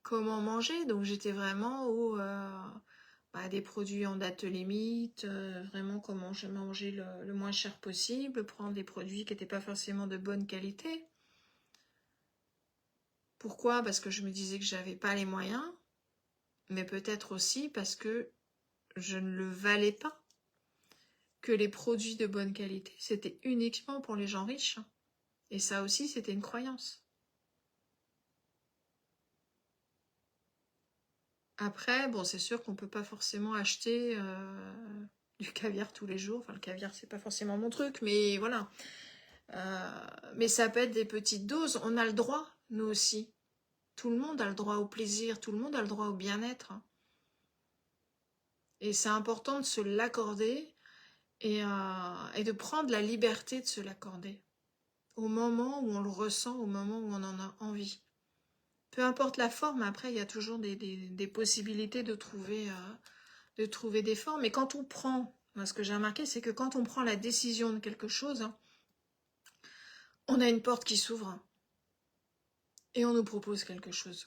comment manger. Donc j'étais vraiment des produits en date limite, vraiment comment je mangeais le moins cher possible, prendre des produits qui n'étaient pas forcément de bonne qualité. Pourquoi? Parce que je me disais que j'avais pas les moyens, mais peut-être aussi parce que je ne le valais pas. Que les produits de bonne qualité, c'était uniquement pour les gens riches. Et ça aussi, c'était une croyance. Après, bon, c'est sûr qu'on peut pas forcément acheter du caviar tous les jours. Enfin, le caviar, c'est pas forcément mon truc, mais voilà. Mais ça peut être des petites doses. On a le droit, nous aussi. Tout le monde a le droit au plaisir, tout le monde a le droit au bien-être. Et c'est important de se l'accorder et de prendre la liberté de se l'accorder. Au moment où on le ressent, au moment où on en a envie. Peu importe la forme, après, il y a toujours des possibilités de trouver des formes. Et quand on prend, moi, ce que j'ai remarqué, c'est que quand on prend la décision de quelque chose, on a une porte qui s'ouvre et on nous propose quelque chose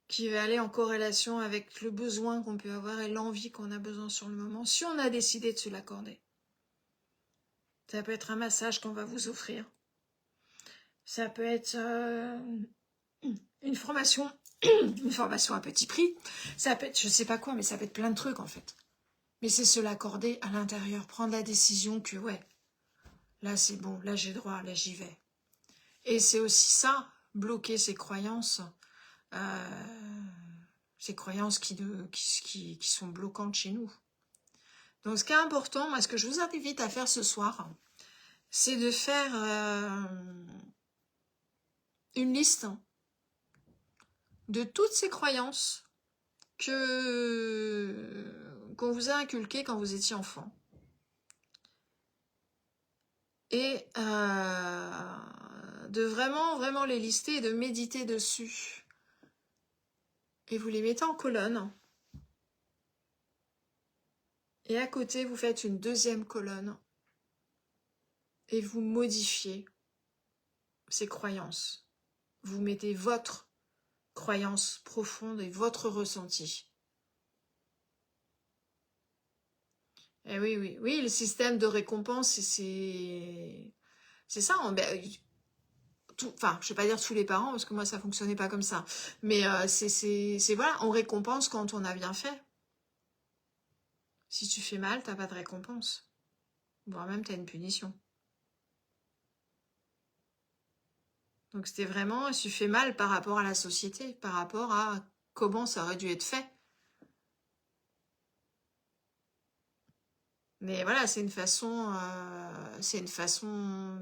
qui va aller en corrélation avec le besoin qu'on peut avoir et l'envie qu'on a besoin sur le moment, si on a décidé de se l'accorder. Ça peut être un massage qu'on va vous offrir. Ça peut être une formation, une formation à petit prix, ça peut être, je sais pas quoi, mais ça peut être plein de trucs en fait. Mais c'est se l'accorder à l'intérieur, prendre la décision que ouais, là c'est bon, là j'ai droit, là j'y vais. Et c'est aussi ça, bloquer ses croyances qui sont bloquantes chez nous. Donc ce qui est important, moi ce que je vous invite à faire ce soir, c'est de faire une liste de toutes ces croyances qu'on vous a inculquées quand vous étiez enfant. Et de vraiment les lister et de méditer dessus. Et vous les mettez en colonne. Et à côté, vous faites une deuxième colonne. Et vous modifiez ces croyances. Vous mettez votre croyance profonde et votre ressenti. Et oui, le système de récompense, c'est ça. Enfin, je vais pas dire tous les parents, parce que moi, ça fonctionnait pas comme ça. Mais c'est voilà, on récompense quand on a bien fait. Si tu fais mal, t'as pas de récompense. Voire même, t'as une punition. Donc c'était vraiment, tu fais mal par rapport à la société, par rapport à comment ça aurait dû être fait. Mais voilà, c'est une façon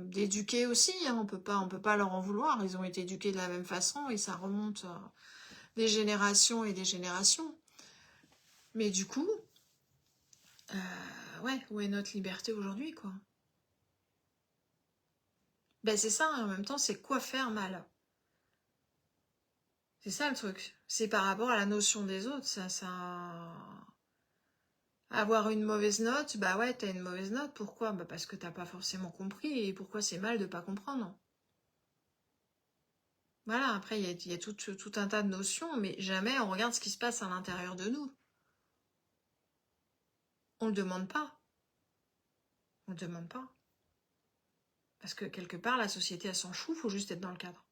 d'éduquer aussi. Hein. On peut pas leur en vouloir. Ils ont été éduqués de la même façon et ça remonte des générations et des générations. Mais du coup, ouais, où est notre liberté aujourd'hui, quoi? Ben c'est ça. En même temps, c'est quoi faire mal? C'est ça le truc. C'est par rapport à la notion des autres. Avoir une mauvaise note, bah ouais, t'as une mauvaise note. Pourquoi? Bah parce que t'as pas forcément compris. Et pourquoi c'est mal de pas comprendre? Voilà, après, il y a tout un tas de notions, mais jamais on regarde ce qui se passe à l'intérieur de nous. On le demande pas. On le demande pas. Parce que quelque part, la société, elle s'en fout, faut juste être dans le cadre.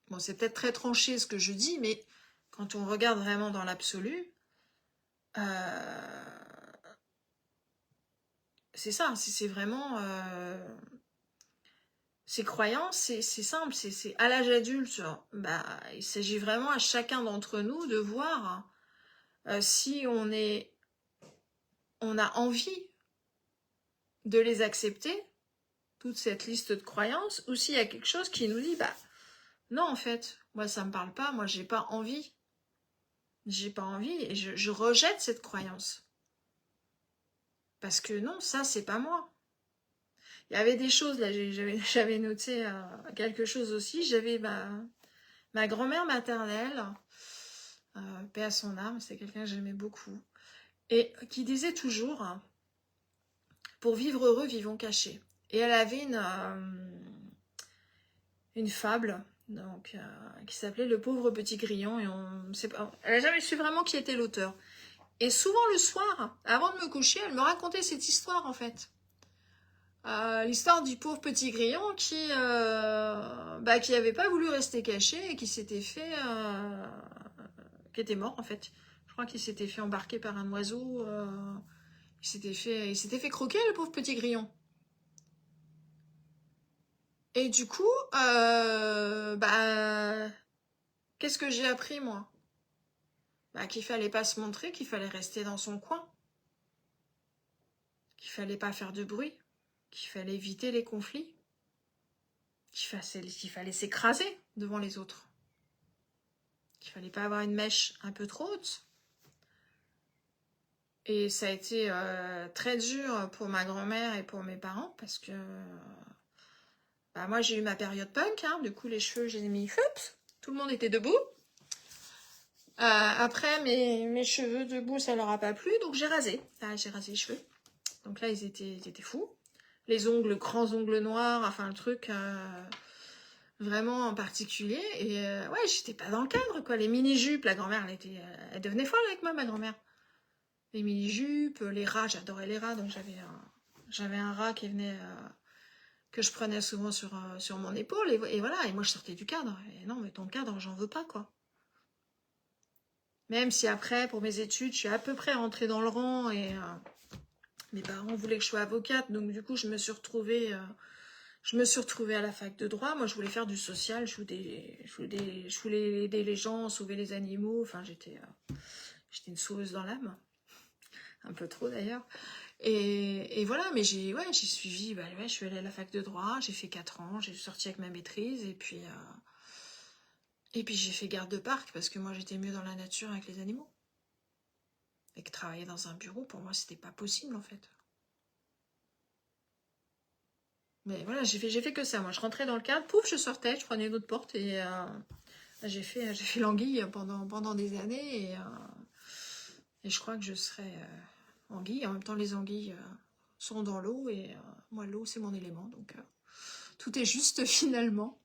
Bon, c'est peut-être très tranché ce que je dis, mais quand on regarde vraiment dans l'absolu, c'est ça, c'est vraiment... ces croyances, c'est simple, c'est à l'âge adulte, bah, il s'agit vraiment à chacun d'entre nous de voir si on a envie de les accepter, toute cette liste de croyances, ou s'il y a quelque chose qui nous dit, bah, non, en fait, moi, ça me parle pas, moi, j'ai pas envie. J'ai pas envie, et je rejette cette croyance. Parce que non, ça, c'est pas moi. Il y avait des choses, là, j'avais noté quelque chose aussi, j'avais ma grand-mère maternelle, paix à son âme, c'est quelqu'un que j'aimais beaucoup, et qui disait toujours, pour vivre heureux, vivons cachés. Et elle avait une fable donc, qui s'appelait Le pauvre petit grillon, et elle n'a jamais su vraiment qui était l'auteur. Et souvent le soir, avant de me coucher, elle me racontait cette histoire en fait. L'histoire du pauvre petit grillon qui avait pas voulu rester caché et qui s'était fait... qui était mort en fait. Je crois qu'il s'était fait embarquer par un oiseau. Il s'était fait croquer le pauvre petit grillon. Et du coup, qu'est-ce que j'ai appris moi? Qu'il fallait pas se montrer, qu'il fallait rester dans son coin. Qu'il fallait pas faire de bruit. Qu'il fallait éviter les conflits. Qu'il fallait s'écraser devant les autres. Qu'il fallait pas avoir une mèche un peu trop haute. Et ça a été très dur pour ma grand-mère et pour mes parents parce que moi j'ai eu ma période punk, hein, du coup les cheveux j'ai mis tout le monde était debout. Après mes cheveux debout ça leur a pas plu donc j'ai rasé. J'ai rasé les cheveux. Donc là ils étaient fous. Les ongles, grands ongles noirs, enfin le truc vraiment en particulier. Et ouais j'étais pas dans le cadre quoi. Les mini-jupes, la grand-mère elle devenait folle avec moi ma grand-mère. Les mini-jupes, les rats, j'adorais les rats, donc j'avais un rat qui venait que je prenais souvent sur mon épaule, et voilà, et moi je sortais du cadre. Et non, mais ton cadre, j'en veux pas, quoi. Même si après, pour mes études, je suis à peu près rentrée dans le rang, et mes parents voulaient que je sois avocate, donc du coup, je me suis retrouvée à la fac de droit. Moi, je voulais faire du social, je voulais aider les gens, sauver les animaux, enfin, j'étais une sauveuse dans l'âme, un peu trop d'ailleurs. Et voilà, mais j'ai suivi, je suis allée à la fac de droit, j'ai fait 4 ans, j'ai sorti avec ma maîtrise, et puis j'ai fait garde de parc, parce que moi j'étais mieux dans la nature avec les animaux. Et que travailler dans un bureau, pour moi, c'était pas possible en fait. Mais voilà, j'ai fait que ça. Moi, je rentrais dans le cadre, pouf, je sortais, je prenais une autre porte, et j'ai fait l'anguille pendant des années, et je crois que je serai anguille. En même temps, les anguilles sont dans l'eau, et moi, l'eau, c'est mon élément, donc tout est juste finalement.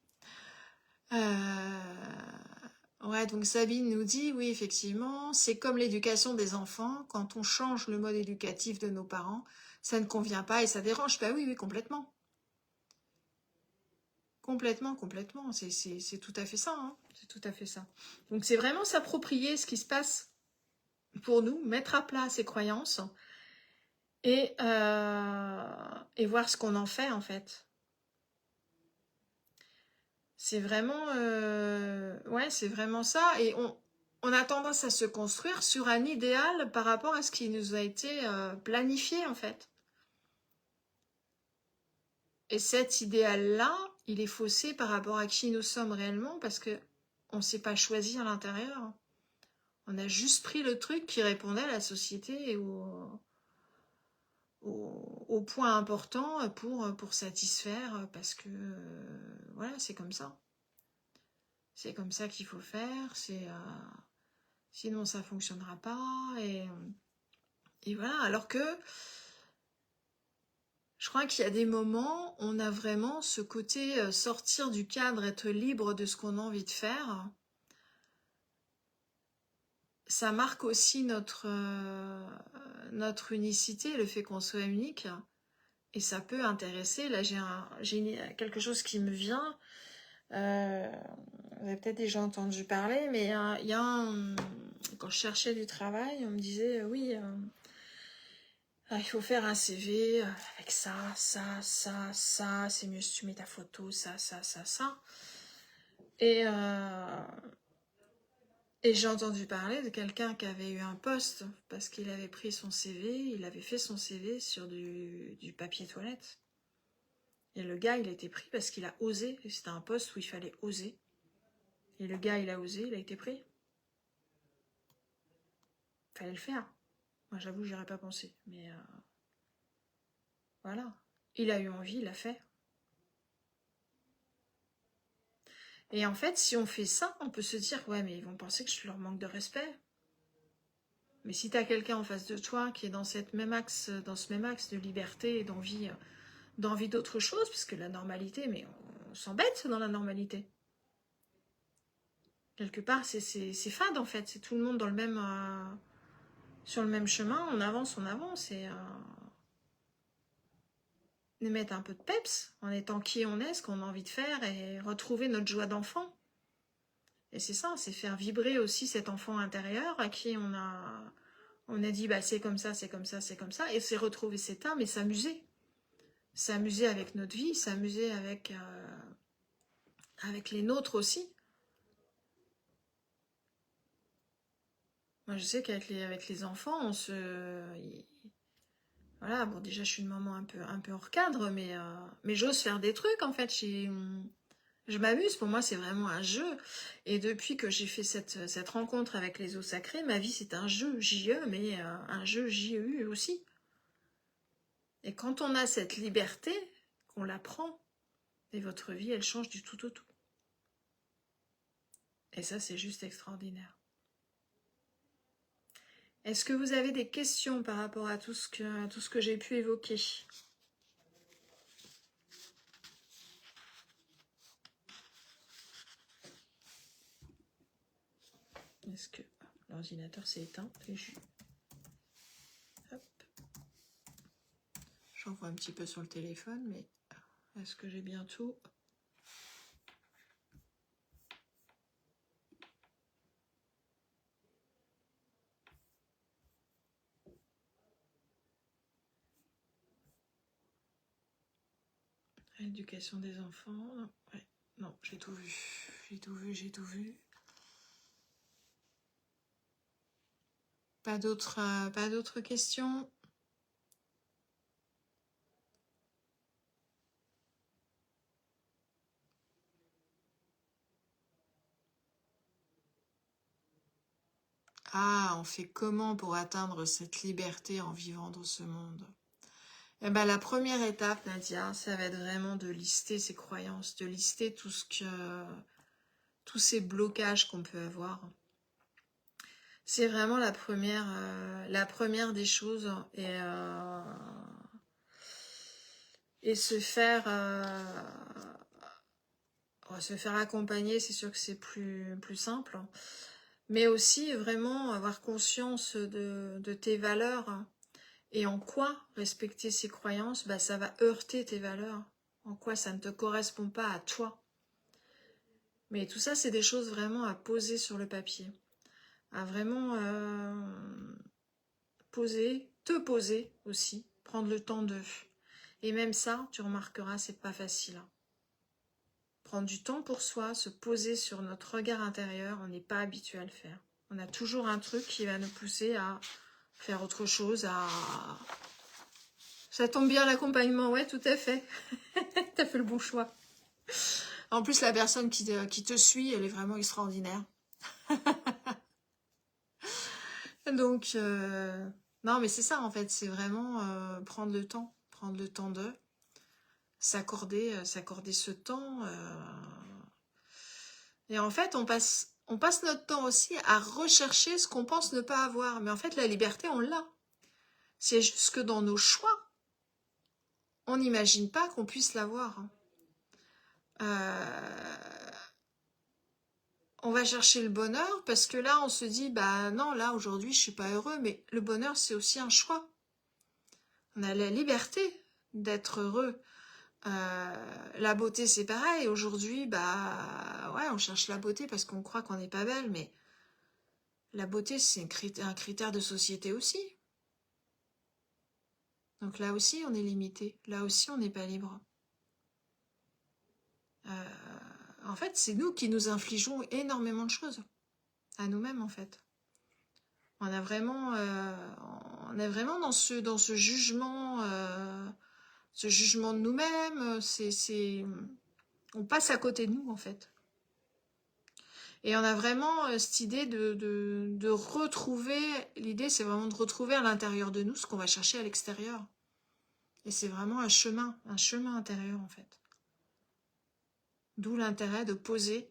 Ouais, donc Sabine nous dit, oui, effectivement, c'est comme l'éducation des enfants. Quand on change le mode éducatif de nos parents, ça ne convient pas et ça dérange. Bah oui, oui, complètement. Complètement, complètement. C'est tout à fait ça, hein. C'est tout à fait ça. Donc c'est vraiment s'approprier ce qui se passe pour nous, mettre à plat ses croyances et voir ce qu'on en fait, en fait. C'est vraiment, ouais, c'est vraiment ça. Et on a tendance à se construire sur un idéal par rapport à ce qui nous a été planifié, en fait. Et cet idéal-là, il est faussé par rapport à qui nous sommes réellement, parce que on ne s'est pas choisi à l'intérieur. On a juste pris le truc qui répondait à la société et au point important pour satisfaire, parce que voilà, c'est comme ça. C'est comme ça qu'il faut faire, sinon ça fonctionnera pas, et voilà. Alors que je crois qu'il y a des moments, on a vraiment ce côté sortir du cadre, être libre de ce qu'on a envie de faire. Ça marque aussi notre unicité, le fait qu'on soit unique, et ça peut intéresser. Là, j'ai quelque chose qui me vient. Vous avez peut-être déjà entendu parler, mais quand je cherchais du travail, on me disait oui, il faut faire un CV avec ça, c'est mieux si tu mets ta photo, ça. Et, euh, et j'ai entendu parler de quelqu'un qui avait eu un poste parce qu'il avait pris son CV, il avait fait son CV sur du papier toilette. Et le gars, il a été pris parce qu'il a osé. C'était un poste où il fallait oser. Et le gars, il a osé, il a été pris. Fallait le faire. Moi, j'avoue, j'y aurais pas pensé. Mais voilà. Il a eu envie, il l'a fait. Et en fait, si on fait ça, on peut se dire, ouais, mais ils vont penser que je leur manque de respect. Mais si t'as quelqu'un en face de toi qui est dans ce même axe de liberté et d'envie d'autre chose, parce que la normalité, mais on s'embête dans la normalité. Quelque part, c'est fade en fait. C'est tout le monde dans sur le même chemin. On avance, et mettre un peu de peps en étant qui on est, ce qu'on a envie de faire, et retrouver notre joie d'enfant. Et c'est ça, c'est faire vibrer aussi cet enfant intérieur à qui on a dit bah c'est comme ça, et c'est retrouver cette âme et s'amuser. S'amuser avec notre vie, s'amuser avec les nôtres aussi. Moi je sais qu'avec les enfants, voilà, bon déjà je suis une maman un peu hors cadre, mais j'ose faire des trucs en fait. Je m'amuse, pour moi c'est vraiment un jeu. Et depuis que j'ai fait cette rencontre avec les eaux sacrées, ma vie c'est un jeu JE, mais un jeu JEU aussi. Et quand on a cette liberté, qu'on la prend, et votre vie elle change du tout au tout. Et ça c'est juste extraordinaire. Est-ce que vous avez des questions par rapport à tout ce que j'ai pu évoquer ? Est-ce que l'ordinateur s'est éteint ? Hop. J'en vois un petit peu sur le téléphone, mais Est-ce que j'ai bien tout? Éducation des enfants. Ouais. Non, j'ai tout vu. J'ai tout vu, j'ai tout vu. Pas d'autres questions? Ah, on fait comment pour atteindre cette liberté en vivant dans ce monde? Eh ben, la première étape, Nadia, ça va être vraiment de lister ses croyances, de lister tous ces blocages qu'on peut avoir. C'est vraiment la première des choses et se faire accompagner, c'est sûr que c'est plus simple. Mais aussi vraiment avoir conscience de tes valeurs et en quoi respecter ses croyances, bah, ça va heurter tes valeurs, en quoi ça ne te correspond pas à toi. Mais tout ça, c'est des choses vraiment à poser sur le papier, à vraiment te poser aussi, prendre le temps de. Et même ça, tu remarqueras, c'est pas facile. Prendre du temps pour soi, se poser sur notre regard intérieur, on n'est pas habitué à le faire. On a toujours un truc qui va nous pousser à faire autre chose, à... Ça tombe bien l'accompagnement, ouais, tout à fait. T'as fait le bon choix. En plus, la personne qui te suit, elle est vraiment extraordinaire. Donc, non, mais c'est ça, en fait, c'est vraiment prendre le temps de s'accorder ce temps. Et en fait, on passe notre temps aussi à rechercher ce qu'on pense ne pas avoir. Mais en fait, la liberté, on l'a. C'est juste que dans nos choix, on n'imagine pas qu'on puisse l'avoir. On va chercher le bonheur parce que là, on se dit, bah non, là, aujourd'hui, je suis pas heureux. Mais le bonheur, c'est aussi un choix. On a la liberté d'être heureux. La beauté, c'est pareil. Aujourd'hui, bah ouais, on cherche la beauté parce qu'on croit qu'on n'est pas belle, mais la beauté, c'est un critère de société aussi. Donc là aussi, on est limité. Là aussi, on n'est pas libre. En fait, c'est nous qui nous infligeons énormément de choses. À nous-mêmes, en fait. On est vraiment dans ce jugement de nous-mêmes. On passe à côté de nous, en fait. Et on a vraiment cette idée de retrouver, l'idée c'est vraiment de retrouver à l'intérieur de nous ce qu'on va chercher à l'extérieur. Et c'est vraiment un chemin intérieur en fait. D'où l'intérêt de poser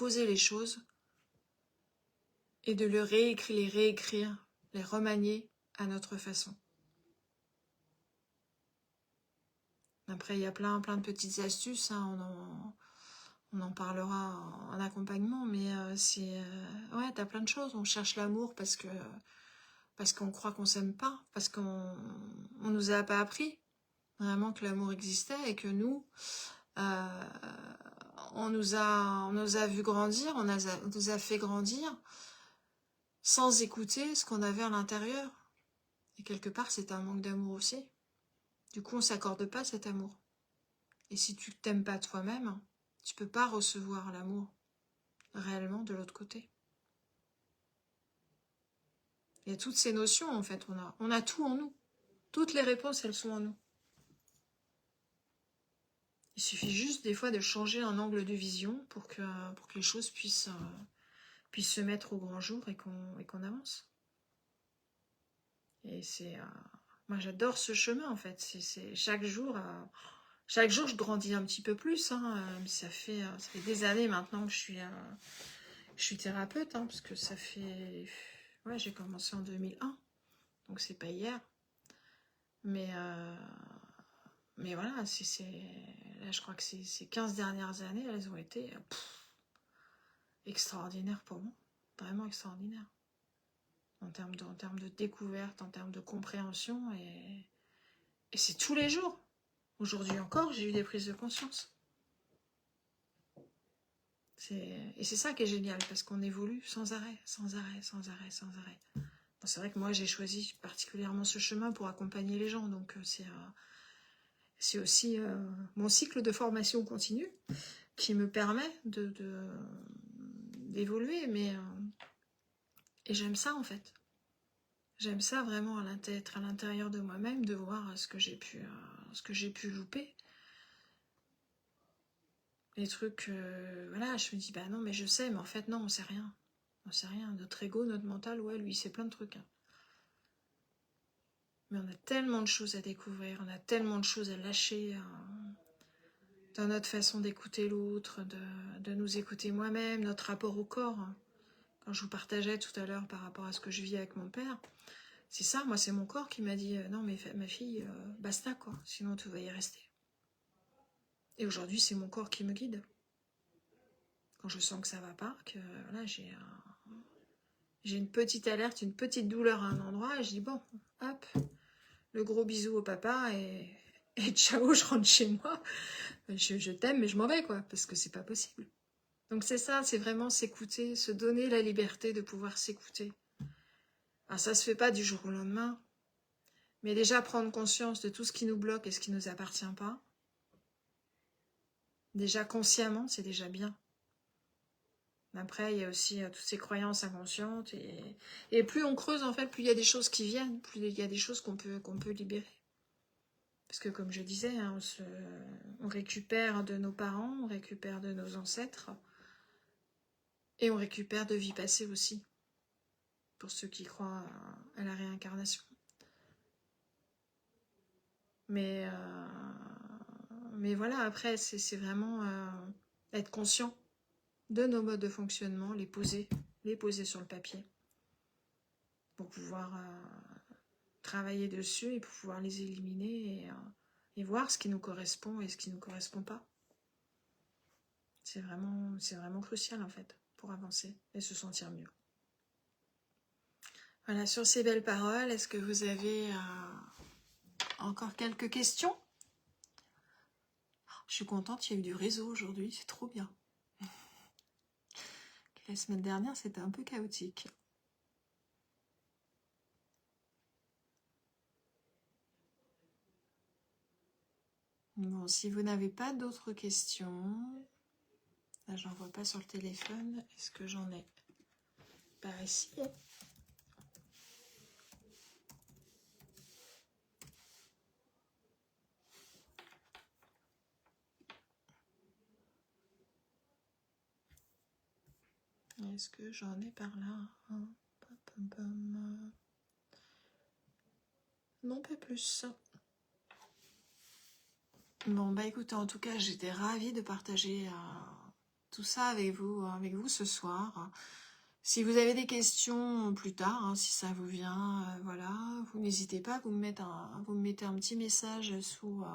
les choses et de les réécrire, les remanier à notre façon. Après il y a plein de petites astuces, hein, on en parlera en accompagnement, mais ouais, t'as plein de choses. On cherche l'amour parce qu'on croit qu'on s'aime pas, parce qu'on nous a pas appris vraiment que l'amour existait et que nous, on nous a vu grandir, on nous a fait grandir sans écouter ce qu'on avait à l'intérieur. Et quelque part, c'est un manque d'amour aussi. Du coup, on s'accorde pas cet amour. Et si tu t'aimes pas toi-même, tu peux pas recevoir l'amour réellement de l'autre côté. Il y a toutes ces notions, en fait, on a tout en nous. Toutes les réponses, elles sont en nous. Il suffit juste des fois de changer un angle de vision pour que les choses puissent se mettre au grand jour et qu'on avance. Et moi j'adore ce chemin en fait. C'est chaque jour, je grandis un petit peu plus. Hein. Ça fait des années maintenant que je suis thérapeute, hein, parce que ça fait, ouais, j'ai commencé en 2001, donc c'est pas hier. Mais voilà, là, je crois que ces 15 dernières années, elles ont été extraordinaires pour moi, vraiment extraordinaires. En termes de découverte, en termes de compréhension, et c'est tous les jours. Aujourd'hui encore, j'ai eu des prises de conscience. Et c'est ça qui est génial, parce qu'on évolue sans arrêt, sans arrêt, sans arrêt, sans arrêt. C'est vrai que moi, j'ai choisi particulièrement ce chemin pour accompagner les gens, donc c'est aussi mon cycle de formation continue qui me permet d'évoluer, et j'aime ça en fait. J'aime ça vraiment être à l'intérieur de moi-même, de voir ce que j'ai pu louper. Les trucs, voilà, je me dis, bah non, mais je sais, mais en fait, non, on sait rien. On sait rien. Notre ego, notre mental, ouais, lui, il sait plein de trucs. Hein. Mais on a tellement de choses à découvrir, on a tellement de choses à lâcher dans notre façon d'écouter l'autre, de nous écouter moi-même, notre rapport au corps. Hein. Quand je vous partageais tout à l'heure par rapport à ce que je vis avec mon père, c'est ça, moi, c'est mon corps qui m'a dit, non, mais ma fille, basta, quoi, sinon tu vas y rester. Et aujourd'hui, c'est mon corps qui me guide. Quand je sens que ça va pas, que voilà, j'ai une petite alerte, une petite douleur à un endroit, et je dis bon, hop, le gros bisou au papa, et ciao, je rentre chez moi. Je t'aime, mais je m'en vais, quoi, parce que c'est pas possible. Donc c'est ça, c'est vraiment s'écouter, se donner la liberté de pouvoir s'écouter. Alors ça se fait pas du jour au lendemain, mais déjà prendre conscience de tout ce qui nous bloque et ce qui nous appartient pas. Déjà consciemment, c'est déjà bien. Après, il y a aussi toutes ces croyances inconscientes. Et plus on creuse, en fait, plus il y a des choses qui viennent, plus il y a des choses qu'on peut libérer. Parce que comme je disais, hein, on récupère de nos parents, on récupère de nos ancêtres, et on récupère de vies passées aussi, pour ceux qui croient à la réincarnation. Mais voilà, après, c'est vraiment être conscient de nos modes de fonctionnement, les poser sur le papier, pour pouvoir travailler dessus et pour pouvoir les éliminer et voir ce qui nous correspond et ce qui ne nous correspond pas. C'est vraiment crucial en fait pour avancer et se sentir mieux. Voilà, sur ces belles paroles, est-ce que vous avez encore quelques questions? Je suis contente, il y a eu du réseau aujourd'hui, c'est trop bien. La semaine dernière, c'était un peu chaotique. Bon, si vous n'avez pas d'autres questions, là j'en vois pas sur le téléphone, est-ce que j'en ai par ici? Est-ce que j'en ai par là? Non, pas plus. Bon, bah écoutez, en tout cas, j'étais ravie de partager tout ça avec vous ce soir. Si vous avez des questions plus tard, hein, si ça vous vient, voilà, vous n'hésitez pas, vous me mettez un petit message sous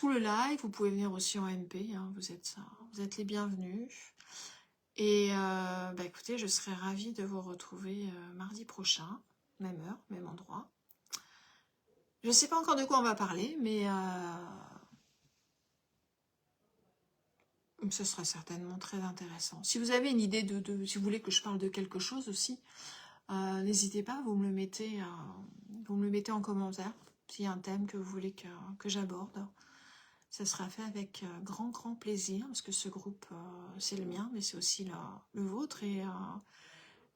le live. Vous pouvez venir aussi en MP, hein, vous êtes les bienvenus. Et bah écoutez, je serai ravie de vous retrouver mardi prochain, même heure, même endroit. Je ne sais pas encore de quoi on va parler, mais ce sera certainement très intéressant. Si vous avez une idée si vous voulez que je parle de quelque chose aussi, n'hésitez pas, vous me le mettez en commentaire. S'il y a un thème que vous voulez que j'aborde, ça sera fait avec grand plaisir, parce que ce groupe, c'est le mien, mais c'est aussi le vôtre, et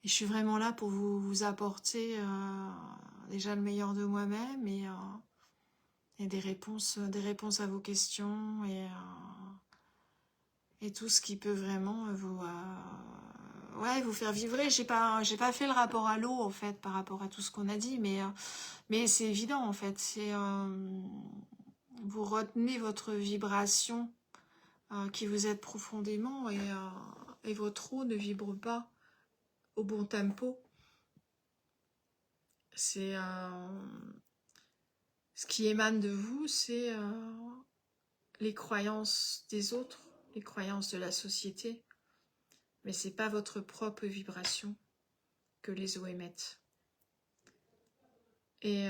je suis vraiment là pour vous apporter déjà le meilleur de moi-même, et des réponses à vos questions, et tout ce qui peut vraiment vous faire vibrer. J'ai pas fait le rapport à l'eau en fait par rapport à tout ce qu'on a dit, mais c'est évident en fait. C'est vous retenez votre vibration qui vous aide profondément, et votre eau ne vibre pas au bon tempo. C'est ce qui émane de vous, c'est les croyances des autres, les croyances de la société, mais c'est pas votre propre vibration que les eaux émettent. Et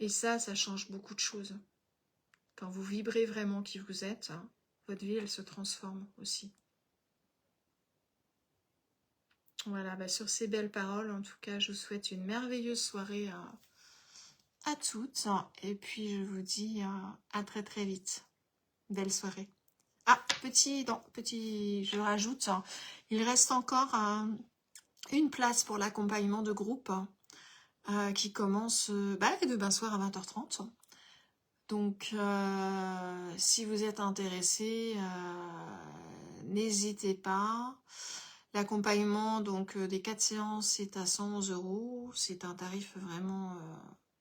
ça change beaucoup de choses. quand vous vibrez vraiment qui vous êtes, hein, votre vie, elle se transforme aussi. Voilà, bah sur ces belles paroles, en tout cas, je vous souhaite une merveilleuse soirée à toutes. Et puis, je vous dis à très très vite. Belle soirée. Ah, je rajoute, il reste encore une place pour l'accompagnement de groupe qui commence demain soir à 20h30. Donc, si vous êtes intéressé, n'hésitez pas. L'accompagnement donc des 4 séances est à 111 €. C'est un tarif vraiment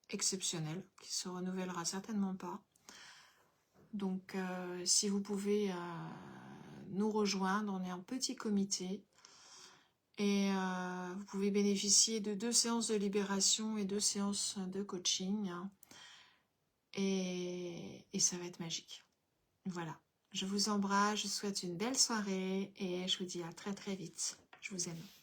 exceptionnel qui se renouvellera certainement pas. Donc, si vous pouvez nous rejoindre, on est un petit comité et vous pouvez bénéficier de 2 séances de libération et 2 séances de coaching. Et ça va être magique. Voilà. Je vous embrasse, je vous souhaite une belle soirée et je vous dis à très très vite. Je vous aime.